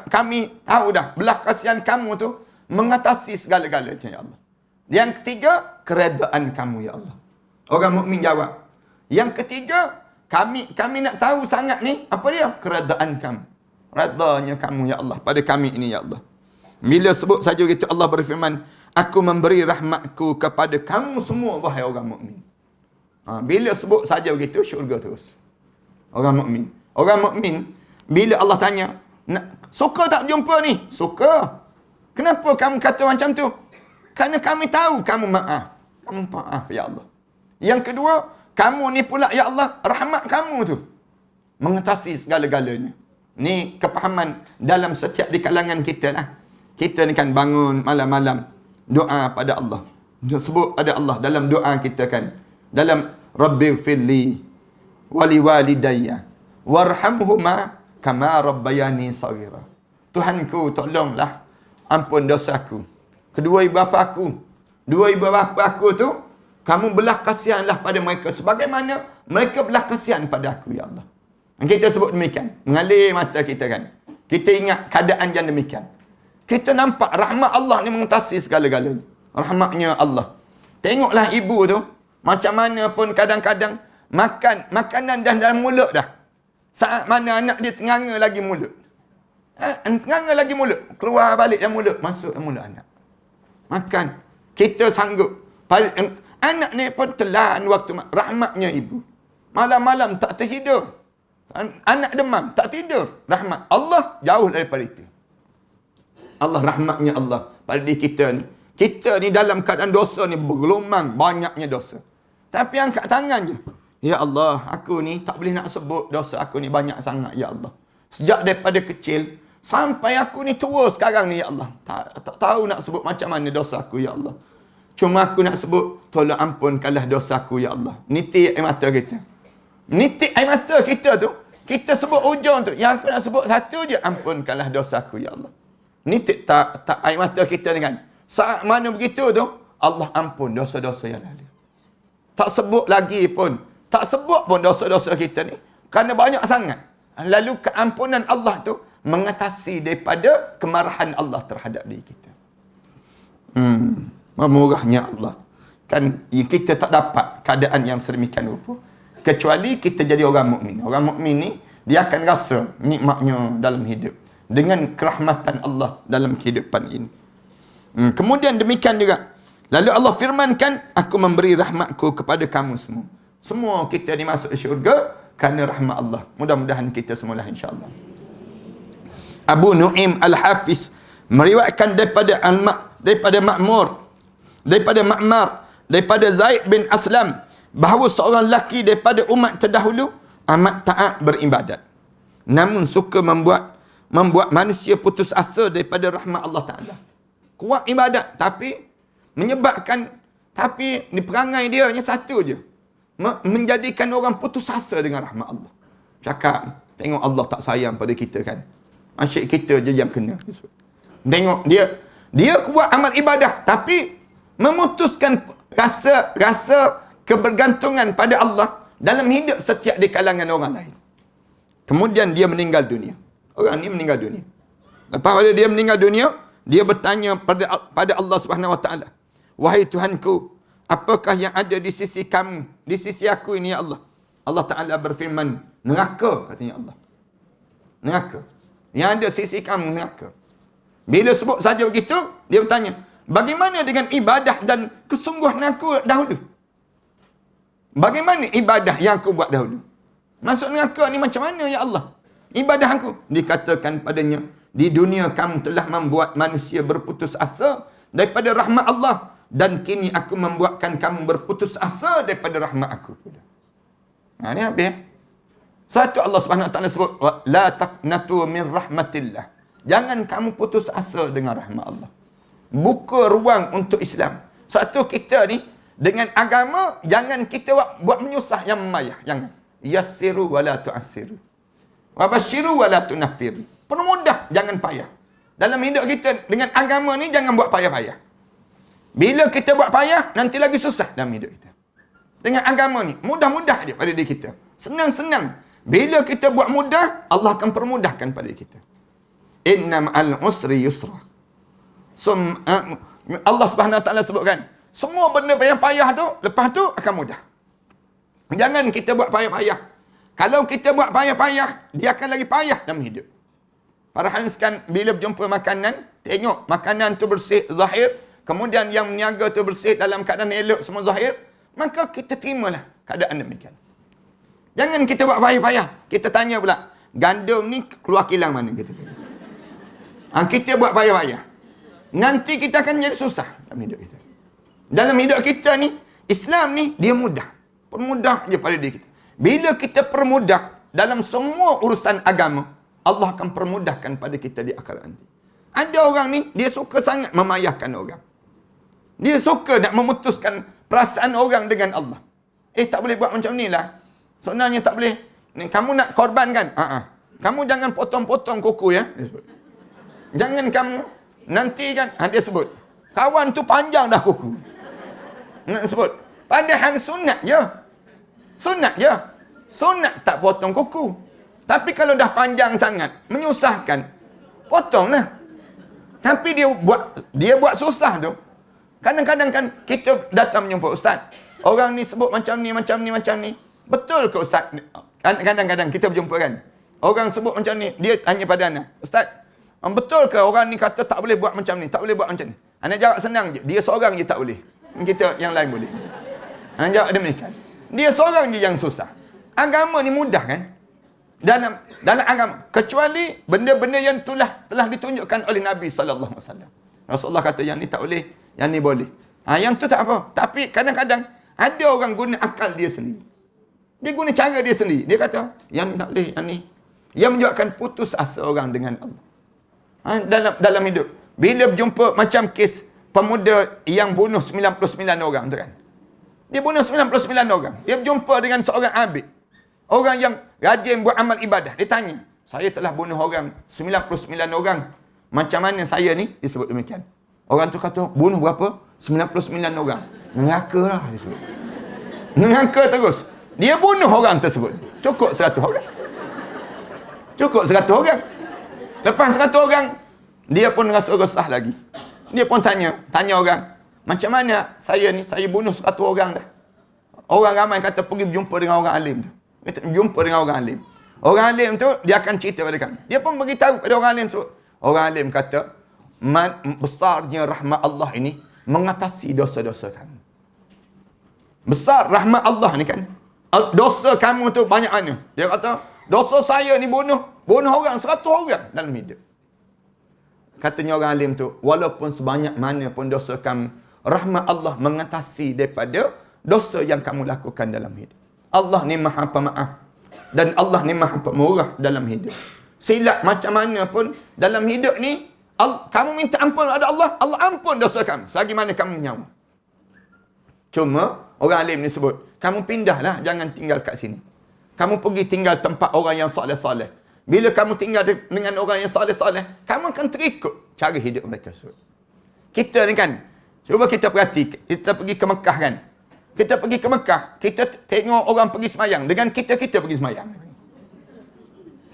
Kami tahu dah, belas kasihan kamu tu mengatasi segala-galanya ya Allah. Yang ketiga, keredaan kamu ya Allah. Orang mukmin jawab. Yang ketiga, kami nak tahu sangat ni, apa dia? Keredaan kamu. Redanya kamu ya Allah pada kami ini ya Allah. Bila sebut saja gitu, Allah berfirman, aku memberi rahmatku kepada kamu semua wahai orang mukmin. Bila sebut saja begitu, syurga terus. Orang mukmin. Orang mukmin bila Allah tanya, suka tak jumpa ni? Suka. Kenapa kamu kata macam tu? Kerana kami tahu kamu maaf. Kamu maaf ya Allah. Yang kedua, kamu ni pula ya Allah, rahmat kamu tu mengatasi segala-galanya. Ni kepahaman dalam setiap di kalangan kita lah. Kita ni kan bangun malam-malam doa pada Allah. Sebut pada Allah dalam doa kita kan. dalam Rabbi firli wali walidayya warhamhuma kama rabbayani saghira. Tuhanku, tolonglah ampun dosaku. Kedua ibu bapa aku, dua ibu bapa aku tu, kamu belah kasihanlah pada mereka sebagaimana mereka belah kasihan pada aku, ya Allah. Kita sebut demikian, mengalir mata kita kan. Kita ingat keadaan yang demikian. Kita nampak rahmat Allah ni mengatasi segala-galanya. Rahmatnya Allah. Tengoklah ibu tu, macam mana pun kadang-kadang makanan dah dalam mulut dah. Saat mana anak dia tenganga lagi mulut. Tenganga lagi mulut. Keluar balik dalam mulut, masuk dalam mulut anak. Makan. Kita sanggup. Anak ni pun telan waktu rahmatnya ibu. Malam-malam tak tertidur. Anak demam, tak tidur. Rahmat Allah jauh daripada itu. Allah, rahmatnya Allah pada diri kita ni. Kita ni dalam keadaan dosa ni bergelumang, banyaknya dosa. Tapi angkat tangan je. Ya Allah, aku ni tak boleh nak sebut dosa aku ni banyak sangat, ya Allah. Sejak daripada kecil sampai aku ni tua sekarang ni, ya Allah. Tak tahu nak sebut macam mana dosa aku, ya Allah. Cuma aku nak sebut, tolong ampunkanlah dosa aku, ya Allah. Nitik air mata kita. Nitik air mata kita tu, kita sebut ujung tu. Yang aku nak sebut satu je, ampunkanlah dosa aku, ya Allah. Nitik tak air mata kita dengan. Saat mana begitu tu, Allah ampun dosa-dosa yang lalu. Tak sebut lagi pun. Tak sebut pun dosa-dosa kita ni. Kerana banyak sangat. Lalu keampunan Allah tu mengatasi daripada kemarahan Allah terhadap diri kita. Memurahnya Allah. Kan kita tak dapat keadaan yang sedemikian rupa. Kecuali kita jadi orang mukmin. Orang mukmin ni, dia akan rasa nikmatnya dalam hidup. Dengan kerahmatan Allah dalam kehidupan ini. Kemudian demikian juga. Lalu Allah firmankan, aku memberi rahmatku kepada kamu semua. Semua kita dimasuk syurga kerana rahmat Allah. Mudah-mudahan kita semualah insya-Allah. Abu Nu'aim Al-Hafiz meriwayatkan daripada Ma'mar, daripada Zaid bin Aslam, bahawa seorang lelaki daripada umat terdahulu amat taat beribadat. Namun suka membuat manusia putus asa daripada rahmat Allah Ta'ala. Kuat ibadat tapi menyebabkan, tapi ni perangai dia hanya satu je. Menjadikan orang putus asa dengan rahmat Allah. Cakap, tengok Allah tak sayang pada kita kan. Asyik kita je yang kena. Tengok dia kuat amal ibadah tapi memutuskan rasa kebergantungan pada Allah dalam hidup setiap di kalangan orang lain. Kemudian dia meninggal dunia. Orang ni meninggal dunia. Lepas pada dia meninggal dunia, dia bertanya pada Allah Subhanahu Wa Taala, wahai Tuhanku, apakah yang ada di sisi kamu, di sisi aku ini, ya Allah? Allah Ta'ala berfirman, neraka, katanya Allah. Neraka. Yang ada sisi kamu, neraka. Bila sebut saja begitu, dia bertanya, bagaimana dengan ibadah dan kesungguhan aku dahulu? Bagaimana ibadah yang aku buat dahulu? Masuk neraka ni macam mana, ya Allah? Ibadah aku. Dikatakan padanya, di dunia kamu telah membuat manusia berputus asa daripada rahmat Allah. Dan kini aku membuatkan kamu berputus asa daripada rahmat aku pula. Ini habis. Satu Allah Subhanahu Wa Taala sebut, la taqnatu min rahmatillah. Jangan kamu putus asa dengan rahmat Allah. Buka ruang untuk Islam. Satu kita ni dengan agama, jangan kita buat menyusah yang memayah. Jangan. Yassiru wa la tu'assiru. Wa basyiru wa la tunaffiru. Permudah, jangan payah. Dalam hidup kita dengan agama ni jangan buat payah-payah. Bila kita buat payah, nanti lagi susah dalam hidup kita. Dengan agama ni, mudah-mudah je pada diri kita. Senang-senang. Bila kita buat mudah, Allah akan permudahkan pada diri kita. Inna ma'al usri yusra. Allah Subhanahu Wa Taala sebutkan, semua benda yang payah tu, lepas tu akan mudah. Jangan kita buat payah-payah. Kalau kita buat payah-payah, dia akan lagi payah dalam hidup. Parahanskan bila berjumpa makanan, tengok makanan tu bersih, zahir. Kemudian yang meniaga tu bersih dalam keadaan elok semua zahir. Maka kita terimalah keadaan demikian. Jangan kita buat payah-payah. Kita tanya pula, gandum ni keluar kilang mana? Kita buat payah-payah. Nanti kita akan jadi susah dalam hidup kita. Dalam hidup kita ni, Islam ni dia mudah. Permudah je pada diri kita. Bila kita permudah dalam semua urusan agama, Allah akan permudahkan pada kita di akhirat nanti. Ada orang ni, dia suka sangat memayahkan orang. Dia suka nak memutuskan perasaan orang dengan Allah. tak boleh buat macam ni lah. Sebenarnya tak boleh. Ni, kamu nak korban kan? Kamu jangan potong-potong kuku ya. Dia sebut. Jangan kamu nanti kan. Dia sebut. Kawan tu panjang dah kuku. Nak sebut. Padahal sunat je. Sunat je. Sunat tak potong kuku. Tapi kalau dah panjang sangat, menyusahkan, potonglah. Tapi dia buat susah tu. Kadang-kadang kan kita datang menjumpa ustaz. Orang ni sebut macam ni, macam ni, macam ni. Betul ke ustaz? Kadang-kadang kita berjumpa kan. Orang sebut macam ni, dia tanya pada Ana, ustaz, betul ke orang ni kata tak boleh buat macam ni, tak boleh buat macam ni? Ana jawab senang je, dia seorang je tak boleh. Kita yang lain boleh. Ana jawab demikian. Dia seorang je yang susah. Agama ni mudah kan? Dalam agama, kecuali benda-benda yang telah ditunjukkan oleh Nabi sallallahu alaihi wasallam. Rasulullah kata yang ni tak boleh, yang ni boleh. Yang tu tak apa. Tapi kadang-kadang ada orang guna akal dia sendiri. Dia guna cara dia sendiri. Dia kata, yang ni tak boleh, yang ni. Yang menyebabkan putus asa orang dengan Allah. Dalam hidup. Bila berjumpa macam kes pemuda yang bunuh 99 orang tu kan. Dia bunuh 99 orang. Dia berjumpa dengan seorang abid. Orang yang rajin buat amal ibadah. Dia tanya, saya telah bunuh orang 99 orang. Macam mana saya ni? Dia sebut demikian. Orang tu kata, bunuh berapa? 99 orang. Neraka lah dia sebut. Neraka terus. Dia bunuh orang tersebut. Cukup 100 orang. Cukup 100 orang. Lepas 100 orang, dia pun rasa resah lagi. Dia pun tanya orang, macam mana saya ni, saya bunuh 100 orang dah. Orang ramai kata pergi berjumpa dengan orang alim tu. Kita jumpa dengan orang alim. Orang alim tu, dia akan cerita pada kamu. Dia pun beritahu pada orang alim tu. Orang alim kata, besarnya rahmat Allah ini mengatasi dosa-dosa kamu. Besar rahmat Allah ni kan. Dosa kamu tu banyak mana? Dia kata, dosa saya ni bunuh orang 100 orang dalam hidup. Katanya orang alim tu, walaupun sebanyak mana pun dosa kamu, rahmat Allah mengatasi daripada dosa yang kamu lakukan dalam hidup. Allah ni maha pemaaf. Dan Allah ni maha pemurah dalam hidup. Silap macam mana pun dalam hidup ni, kamu minta ampun ada Allah, Allah ampun dosa kamu. Selagi mana kamu nyawa. Cuma, orang alim ni sebut, kamu pindahlah, jangan tinggal kat sini. Kamu pergi tinggal tempat orang yang soleh-soleh. Bila kamu tinggal dengan orang yang soleh-soleh, kamu akan terikut cara hidup mereka. Kita ni kan, cuba kita perhati, kita pergi ke Mekah kan. Kita pergi ke Mekah, kita tengok orang pergi semayang. Dengan kita pergi semayang.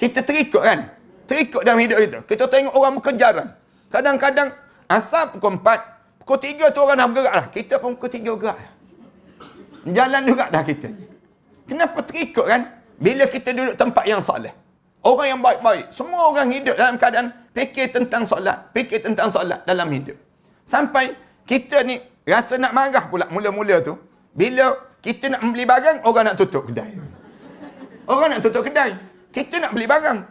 Kita terikut kan? Terikut dalam hidup kita. Kita tengok orang berkejaran. Kadang-kadang, asal pukul 4, pukul 3 tu orang dah bergerak lah. Kita pun pukul 3 bergerak lah. Jalan juga dah kita. Kenapa terikut kan? Bila kita duduk tempat yang soleh. Orang yang baik-baik. Semua orang hidup dalam keadaan fikir tentang solat. Fikir tentang solat dalam hidup. Sampai kita ni rasa nak marah pula mula-mula tu. Bila kita nak beli barang, orang nak tutup kedai. Orang nak tutup kedai. Kita nak beli barang.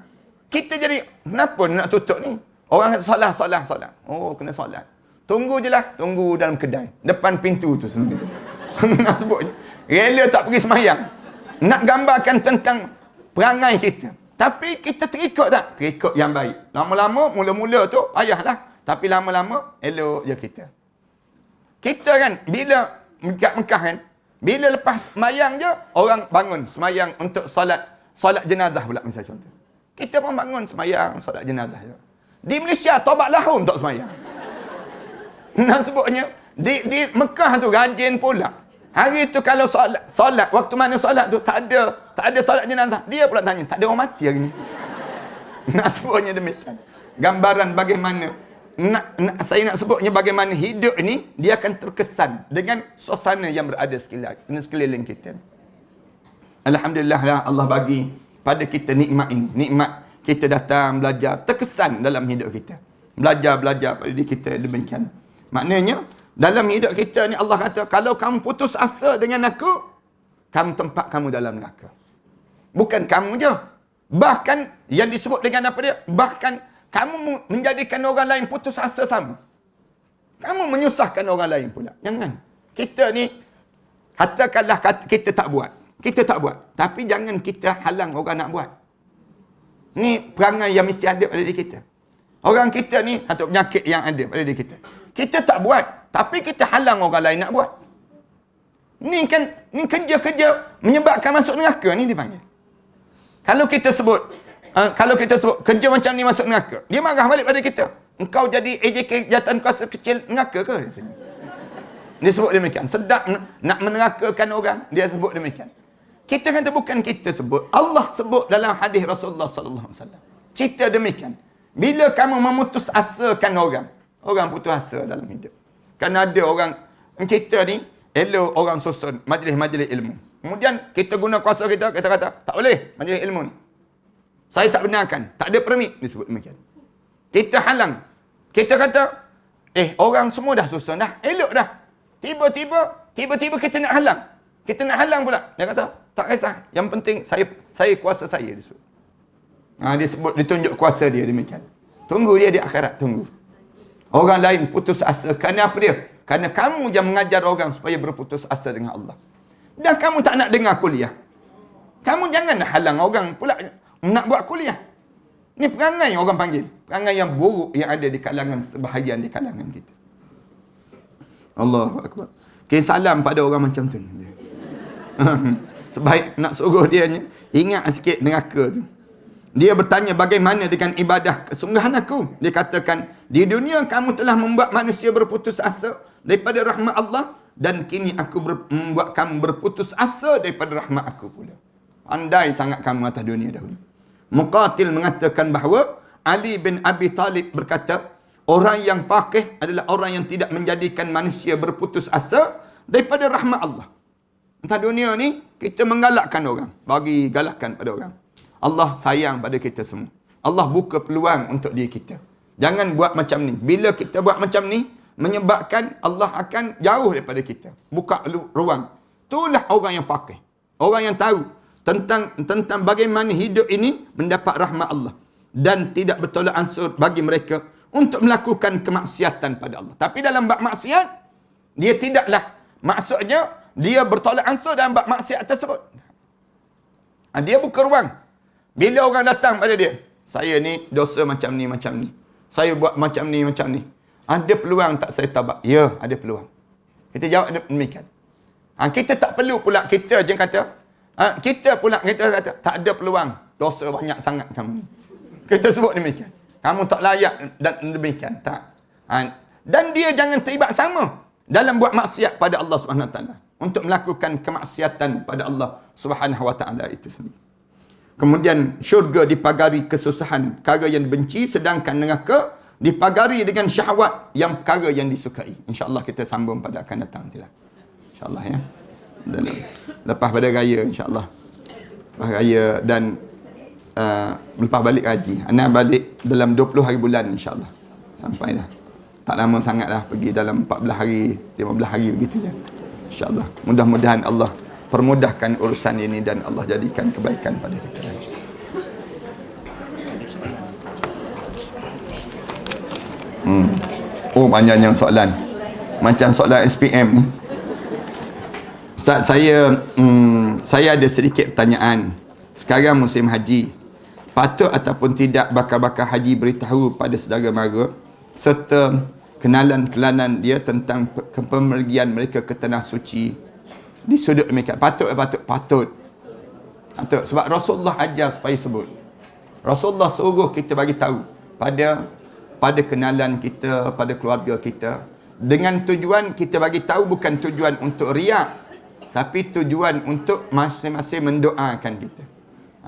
Kita jadi, kenapa nak tutup ni? Orang kata solat. Oh, kena solat. Tunggu je lah. Tunggu dalam kedai. Depan pintu tu sebenarnya. Nak sebutnya. Rela tak pergi semayang. Nak gambarkan tentang perangai kita. Tapi kita terikut tak? Terikut yang baik. Lama-lama, mula-mula tu payahlah. Tapi lama-lama, elok je kita. Kita kan, bila dekat Mekah kan, bila lepas semayang je, orang bangun semayang untuk solat jenazah pula misalnya contoh. Kita pun bangun semayang, solat jenazah je. Di Malaysia, taubat lahum tak semayang. Nak sebutnya, di Mekah tu rajin pula. Hari tu kalau solat, waktu mana solat tu tak ada solat jenazah. Dia pula tanya, tak ada orang mati hari ni. Nak sebutnya demikian. Gambaran bagaimana saya nak sebutnya bagaimana hidup ni dia akan terkesan dengan suasana yang berada sekeliling kita. Alhamdulillah lah Allah bagi pada kita nikmat ini. Nikmat kita datang belajar, terkesan dalam hidup kita. Belajar pada diri kita demikian. Maknanya dalam hidup kita ni Allah kata, kalau kamu putus asa dengan aku, kamu tempat kamu dalam neraka. Bukan kamu je. Bahkan yang disebut dengan apa dia? Bahkan kamu menjadikan orang lain putus asa sama. Kamu menyusahkan orang lain pula. Jangan. Kita ni, katakanlah kita tak buat. Kita tak buat. Tapi jangan kita halang orang nak buat. Ni perangai yang mesti ada pada diri kita. Orang kita ni, satu penyakit yang ada pada diri kita. Kita tak buat. Tapi kita halang orang lain nak buat. Ni kerja-kerja menyebabkan masuk neraka ni dipanggil. Kalau kita sebut kerja macam ni masuk neraka, dia marah balik pada kita. Engkau jadi AJK jawatan kuasa kecil neraka ke? Dia sebut demikian. Sedap nak menerakakan orang, dia sebut demikian. Kita kata bukan kita sebut, Allah sebut dalam hadis Rasulullah sallallahu alaihi wasallam. Cerita demikian. Bila kamu memutus asakan orang putus asa dalam hidup. Kan ada orang kita ni elok orang susun majlis-majlis ilmu. Kemudian kita guna kuasa kita kata tak boleh majlis ilmu ni. Saya tak benarkan, tak ada permit, disebut demikian. Kita halang. Kita kata orang semua dah susun dah, elok dah. Tiba-tiba kita nak halang. Kita nak halang pula. Dia kata, tak kisah. Yang penting saya kuasa saya disebut. Dia sebut ditunjuk kuasa dia demikian. Tunggu dia di akhirat, tunggu. Orang lain putus asa kerana apa dia? Kerana kamu yang mengajar orang supaya berputus asa dengan Allah. Dan kamu tak nak dengar kuliah. Kamu jangan halang orang pula nak buat kuliah. Ni perangai orang panggil. Perangai yang buruk yang ada di kalangan sebahagian di kalangan kita. Allahu Akbar. Salam pada orang macam tu. Sebaik nak suruh dia ingat sikit neraka tu. Dia bertanya bagaimana dengan ibadah kesungguhan aku. Dia katakan, di dunia kamu telah membuat manusia berputus asa daripada rahmat Allah. Dan kini aku membuat kamu berputus asa daripada rahmat aku pula. Andai sangat kamu atas dunia dahulu. Muqatil mengatakan bahawa Ali bin Abi Talib berkata, orang yang faqih adalah orang yang tidak menjadikan manusia berputus asa daripada rahmat Allah. Entah dunia ni, kita menggalakkan orang. Bagi galakkan pada orang. Allah sayang pada kita semua. Allah buka peluang untuk diri kita. Jangan buat macam ni. Bila kita buat macam ni, menyebabkan Allah akan jauh daripada kita. Buka ruang. Itulah orang yang faqih. Orang yang tahu tentang bagaimana hidup ini mendapat rahmat Allah. Dan tidak bertolak ansur bagi mereka untuk melakukan kemaksiatan pada Allah. Tapi dalam bab maksiat, dia tidaklah. Maksudnya, dia bertolak ansur dalam bab maksiat tersebut. Dia buka ruang. Bila orang datang pada dia, saya ni dosa macam ni. Saya buat macam ni. Ada peluang tak saya taubat? Ya, ada peluang. Kita jawab demikian. Kita tak perlu pula kita je kata, kita kata tak ada peluang. Dosa banyak sangat kamu. Kita sebut demikian. Kamu tak layak dan demikian. Tak. Dan dia jangan terlibat sama dalam buat maksiat pada Allah Subhanahu Wa Taala. Untuk melakukan kemaksiatan pada Allah Subhanahu Wa Taala itu sendiri. Kemudian syurga dipagari kesusahan, perkara yang dibenci, sedangkan neraka dipagari dengan syahwat yang perkara yang disukai. InsyaAllah kita sambung pada akan datang nantilah. InsyaAllah ya. Dan lepas pada raya insyaAllah. Lepas raya dan lepas balik haji. Ana balik dalam 20 hari bulan insyaAllah. Sampai dah. Tak lama sangat dah, pergi dalam 14 hari, 15 hari begitu je. InsyaAllah. Mudah-mudahan Allah permudahkan urusan ini dan Allah jadikan kebaikan pada kita. Oh, panjangnya soalan. Macam soalan SPM ni. Ustaz, saya ada sedikit pertanyaan. Sekarang musim haji. Patut ataupun tidak bakal-bakal haji beritahu pada saudara mara serta kenalan-kenalan dia tentang pemergian mereka ke tanah suci di sudut demikian. Patut. Sebab Rasulullah ajar supaya sebut. Rasulullah suruh kita bagi tahu pada kenalan kita, pada keluarga kita. Dengan tujuan kita bagi tahu bukan tujuan untuk riak, tapi tujuan untuk masing-masing mendoakan kita.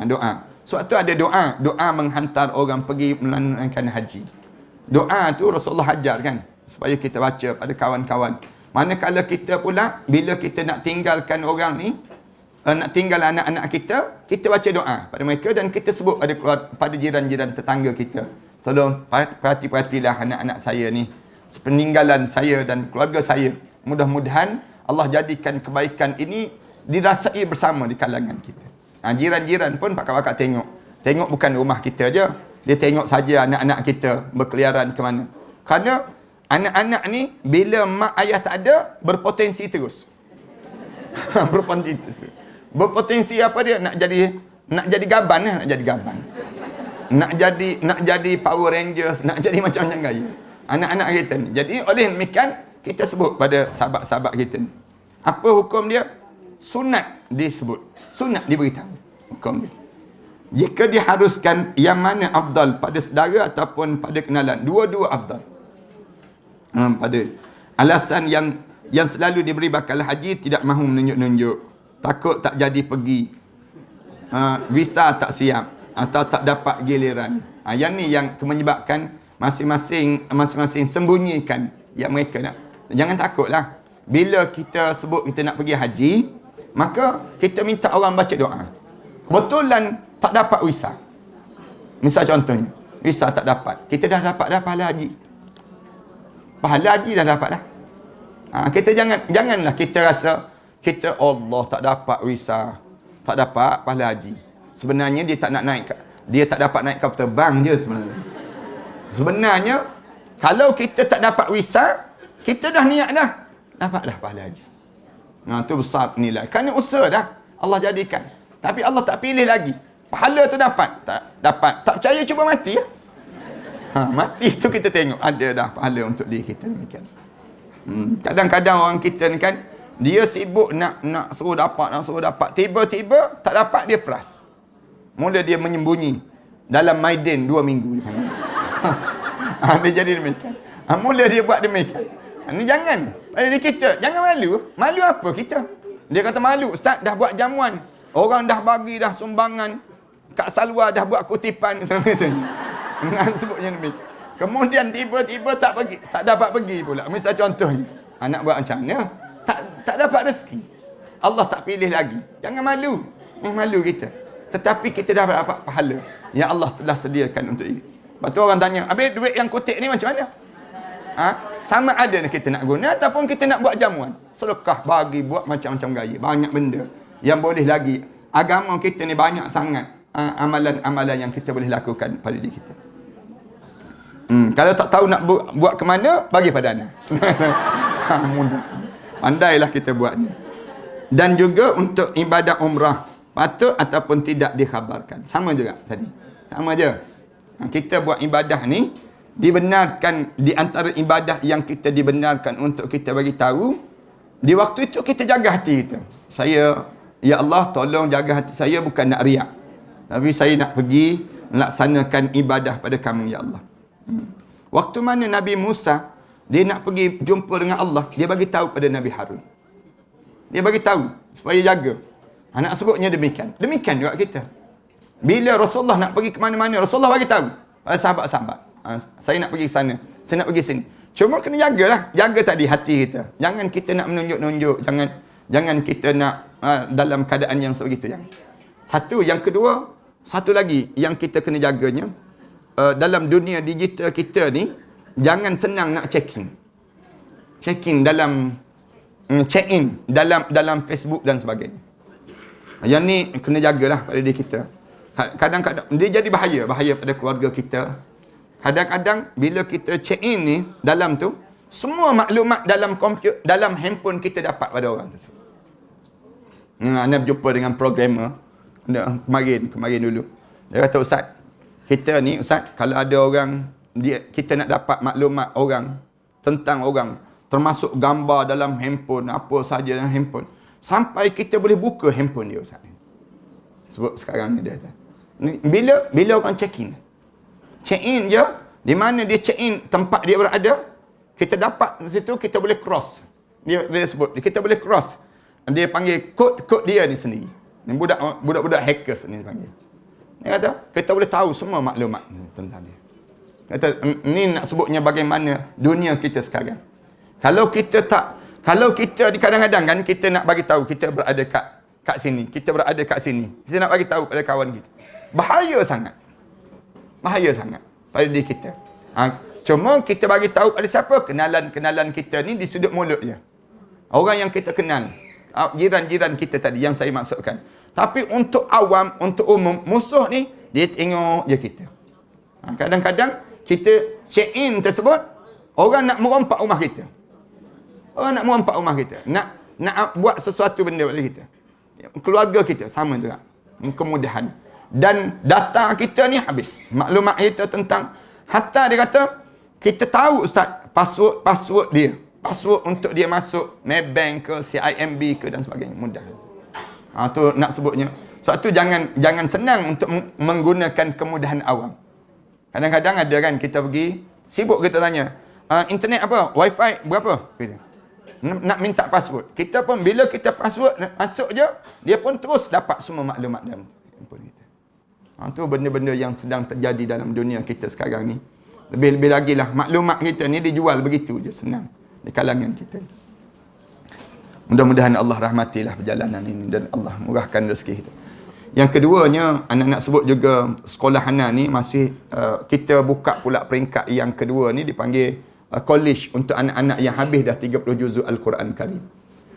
Doa. Sebab tu ada doa menghantar orang pergi menunaikan haji. Doa tu Rasulullah ajar kan, supaya kita baca pada kawan-kawan. Manakala kita pula, bila kita nak tinggalkan orang ni, nak tinggal anak-anak kita baca doa pada mereka dan kita sebut pada jiran-jiran tetangga kita. Tolong perhatilah anak-anak saya ni, peninggalan saya dan keluarga saya. Mudah-mudahan Allah jadikan kebaikan ini dirasai bersama di kalangan kita. Jiran-jiran pun pakak-pakak tengok bukan rumah kita je. Dia tengok saja anak-anak kita berkeliaran ke mana. Kerana anak-anak ni bila mak ayah tak ada, berpotensi terus. Berpotensi apa dia? Nak jadi gaban. Nak jadi Power Rangers, nak jadi macam-macam gaya. Anak-anak kita ni. Jadi oleh demikian kita sebut pada sahabat-sahabat kita ni. Apa hukum dia? Sunat disebut. Sunat diberitahu hukum dia. Jika diharuskan, yang mana afdal, pada saudara ataupun pada kenalan? Dua-dua afdal. Pada alasan yang selalu diberi bakal haji, tidak mahu menunjuk-nunjuk, takut tak jadi pergi, visa tak siap atau tak dapat giliran. Yang ni yang menyebabkan masing-masing sembunyikan yang mereka nak. Jangan takutlah. Bila kita sebut kita nak pergi haji, maka kita minta orang baca doa. Kebetulan tak dapat visa. Misal contohnya, visa tak dapat. Kita dah dapat dah pahala haji. Pahala haji dah dapat dah. Kita janganlah kita rasa kita Allah tak dapat visa, tak dapat pahala haji. Sebenarnya dia tak nak naik, dia tak dapat naik kapal terbang je sebenarnya. Sebenarnya kalau kita tak dapat visa, kita dah niat dah, dapat dah pahala haji. Tu besar nilai. Kerana usaha dah Allah jadikan. Tapi Allah tak pilih lagi. Pahala tu dapat, tak dapat. Tak percaya cuba mati ya. Mati tu kita tengok ada dah pahala untuk diri kita demikian. Kadang-kadang orang kita ni kan, dia sibuk nak suruh dapat, tiba-tiba tak dapat, dia frust. Mula dia menyembunyi dalam Maiden 2 minggu. Dia jadi demikian. Mula dia buat demikian. Ni jangan. Pada diri kita, jangan malu. Malu apa kita? Dia kata malu, Ustaz dah buat jamuan. Orang dah bagi dah sumbangan. Kak Salwa dah buat kutipan. Dengan sebutnya demikian. Kemudian tiba-tiba tak dapat pergi pula. Misal contohnya, nak buat macam mana? Tak dapat rezeki. Allah tak pilih lagi. Jangan malu. Malu kita. Tetapi kita dah dapat pahala yang Allah telah sediakan untuk kita. Lepas tu orang tanya, habis duit yang kutip ni macam mana? Sama ada kita nak guna ataupun kita nak buat jamuan. Sedekah, bagi, buat macam-macam gaya. Banyak benda yang boleh lagi. Agama kita ni banyak sangat amalan-amalan yang kita boleh lakukan pada diri kita. Kalau tak tahu nak buat ke mana, bagi pada anak. Mudah. Pandailah kita buat ni. Dan juga untuk ibadah umrah, patut ataupun tidak dikhabarkan. Sama juga tadi. Sama je. Kita buat ibadah ni, dibenarkan, di antara ibadah yang kita dibenarkan untuk kita bagi tahu, di waktu itu kita jaga hati kita. Ya Allah, tolong jaga hati saya, bukan nak riak. Tapi saya nak pergi melaksanakan ibadah pada kamu, ya Allah. Waktu mana Nabi Musa, dia nak pergi jumpa dengan Allah, dia bagi tahu pada Nabi Harun. Dia bagi tahu supaya jaga. Nak sebutnya demikian. Demikian juga kita. Bila Rasulullah nak pergi ke mana-mana, Rasulullah bagi tahu pada sahabat-sahabat. Saya nak pergi ke sana, saya nak pergi sini. Cuma kena jagalah. Jaga tadi hati kita. Jangan kita nak menunjuk-nunjuk. Jangan kita nak dalam keadaan yang sebegitu. Satu. Yang kedua, satu lagi yang kita kena jaganya, dalam dunia digital kita ni, jangan senang nak check-in dalam check-in dalam Facebook dan sebagainya. Yang ni kena jagalah pada diri kita. Kadang-kadang dia jadi bahaya pada keluarga kita. Kadang-kadang bila kita check-in ni dalam tu, semua maklumat dalam komputer, dalam handphone kita dapat pada orang tersebut. Anda berjumpa dengan programmer kemarin dulu. Dia kata, Ustaz, kita ni Ustaz, kalau ada orang, kita nak dapat maklumat orang, tentang orang, termasuk gambar dalam handphone, apa saja dalam handphone, sampai kita boleh buka handphone dia, Ustaz. Sebab sekarang ni dia kata, bila orang check-in je, di mana dia check-in tempat dia berada, kita dapat di situ, kita boleh cross. Dia sebut, kita boleh cross. Dia panggil kod dia ni sendiri. Ni budak-budak hackers ni panggil. Dia kata, kita boleh tahu semua maklumat tentang dia. Kata, ni nak sebutnya bagaimana dunia kita sekarang. Kalau kita di kadang-kadang kan, kita nak bagi tahu kita berada kat sini, kita berada kat sini. Kita nak bagi tahu pada kawan kita. Bahaya sangat pada diri kita. Cuma kita bagi tahu pada siapa? Kenalan kita ni di sudut mulut je. Orang yang kita kenal, jiran-jiran kita tadi yang saya maksudkan. Tapi untuk awam, untuk umum, musuh ni dia tengok je kita. Kadang-kadang kita check-in tersebut, orang nak merompak rumah kita. Nak buat sesuatu benda pada kita. Keluarga kita sama juga. Kemudahan. Dan data kita ni habis. Maklumat kita tentang, hatta dia kata, kita tahu Ustaz, password dia. password untuk dia masuk Maybank ke, CIMB ke dan sebagainya. Mudah. Tu nak sebutnya. Sebab tu jangan senang untuk menggunakan kemudahan awam. Kadang-kadang ada kan kita pergi, sibuk kita tanya, internet apa? Wifi berapa? Kita nak minta password. Kita pun bila kita password masuk je, dia pun terus dapat semua maklumat dalam handphone kita. Tu benda-benda yang sedang terjadi dalam dunia kita sekarang ni. Lebih-lebih lagi lah, maklumat kita ni dijual begitu je, senang di kalangan kita. Mudah-mudahan Allah rahmatilah perjalanan ini dan Allah murahkan rezeki kita. Yang keduanya, anak-anak sebut juga sekolah Hana ni masih kita buka pula peringkat yang kedua ni dipanggil college untuk anak-anak yang habis dah 30 juzuk Al-Quran Karim.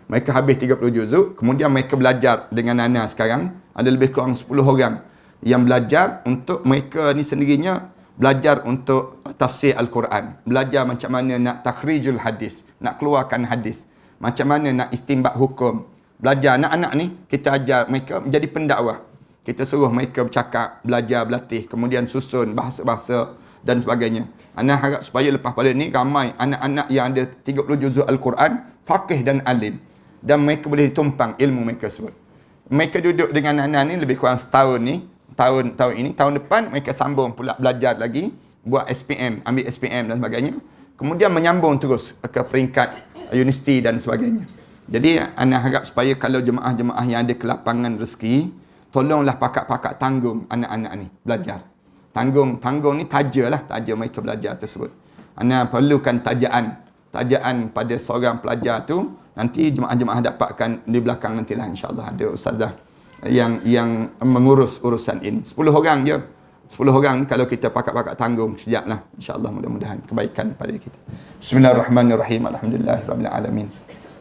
Mereka habis 30 juzuk, kemudian mereka belajar dengan Hana sekarang. Ada lebih kurang 10 orang yang belajar untuk mereka ni sendirinya belajar untuk tafsir Al-Quran. Belajar macam mana nak takhrijul hadis, nak keluarkan hadis. Macam mana nak istinbat hukum. Belajar anak-anak ni, kita ajar mereka menjadi pendakwah. Kita suruh mereka bercakap, belajar, berlatih, kemudian susun bahasa-bahasa dan sebagainya. Anak harap supaya lepas pada ni ramai anak-anak yang ada 30 juzuk Al-Quran, faqih dan alim. Dan mereka boleh ditumpang ilmu mereka sebut. Mereka duduk dengan anak ni lebih kurang setahun ni. Tahun ini, tahun depan mereka sambung pula belajar lagi, buat SPM, ambil SPM dan sebagainya. Kemudian menyambung terus ke peringkat universiti dan sebagainya. Jadi anak harap supaya kalau jemaah-jemaah yang ada kelapangan rezeki, tolonglah pakak-pakak tanggung anak-anak ni belajar. Tanggung ni taja mereka belajar tersebut. Anak perlukan tajaan pada seorang pelajar tu, nanti jemaah-jemaah dapatkan di belakang nantilah insya-Allah ada ustazah yang mengurus urusan ini. 10 orang je. 10 orang ni kalau kita pakak-pakak tanggung sejaklah. InsyaAllah mudah-mudahan kebaikan pada kita. Bismillahirrahmanirrahim. Alhamdulillahirabbil alamin.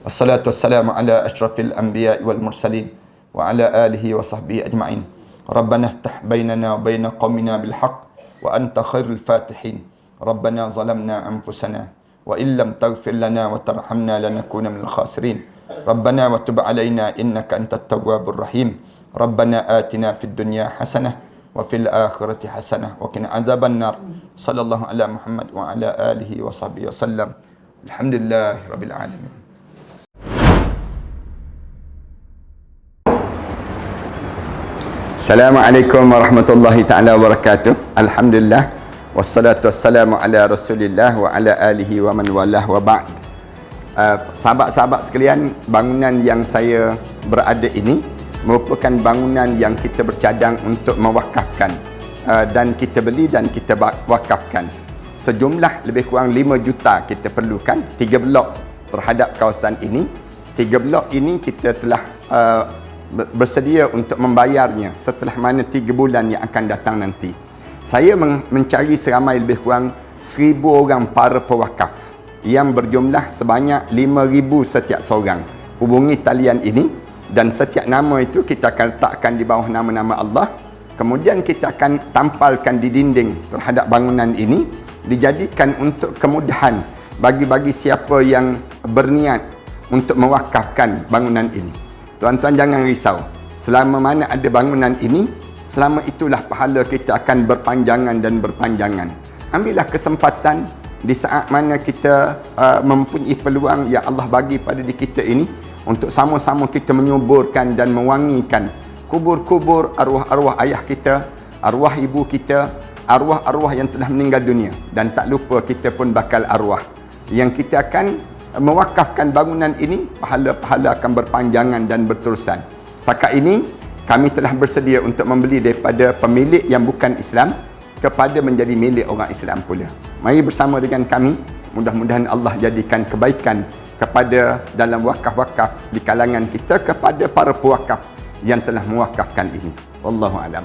Wassalatu wassalamu ala asyrafil anbiya'i wal mursalin wa ala alihi wa sahbihi ajma'in. Rabbana iftah bainana wa baina qaumina bil haqq wa anta khairul fatihin. Rabbana zalamna anfusana wa illam taghfir lana wa tarhamna lanakuna minal khasirin. Rabbana wa tub alaina innaka antat tawwabur rahim. Rabbana atina fid dunya hasanah wa fil akhirati hasanah wa qina adzaban nar. Sallallahu ala Muhammad wa ala alihi wa sahbihi wasallam. Alhamdulillahirabbil alamin. Assalamualaikum warahmatullahi taala wabarakatuh. Alhamdulillah wassalatu wassalamu ala Rasulillah wa ala alihi wa man walah wa ba'd. Sahabat-sahabat sekalian, bangunan yang saya berada ini merupakan bangunan yang kita bercadang untuk mewakafkan, dan kita beli dan kita wakafkan. Sejumlah lebih kurang 5 juta kita perlukan, 3 blok terhadap kawasan ini. 3 blok ini kita telah bersedia untuk membayarnya setelah mana 3 bulan yang akan datang nanti. Saya mencari seramai lebih kurang 1,000 orang para pewakaf yang berjumlah sebanyak 5,000 setiap seorang. Hubungi talian ini dan setiap nama itu kita akan letakkan di bawah nama-nama Allah. Kemudian kita akan tampalkan di dinding terhadap bangunan ini, dijadikan untuk kemudahan bagi siapa yang berniat untuk mewakafkan bangunan ini. Tuan-tuan jangan risau. Selama mana ada bangunan ini, selama itulah pahala kita akan berpanjangan dan berpanjangan. Ambillah kesempatan di saat mana kita mempunyai peluang yang Allah bagi pada diri kita ini untuk sama-sama kita menyuburkan dan mewangikan kubur-kubur arwah-arwah ayah kita, arwah ibu kita, arwah-arwah yang telah meninggal dunia. Dan tak lupa kita pun bakal arwah yang kita akan mewakafkan bangunan ini, pahala-pahala akan berpanjangan dan berterusan. Setakat ini kami telah bersedia untuk membeli daripada pemilik yang bukan Islam kepada menjadi milik orang Islam pula. Mari bersama dengan kami, mudah-mudahan Allah jadikan kebaikan kepada dalam wakaf-wakaf di kalangan kita, kepada para pewakaf yang telah mewakafkan ini. Wallahu a'lam.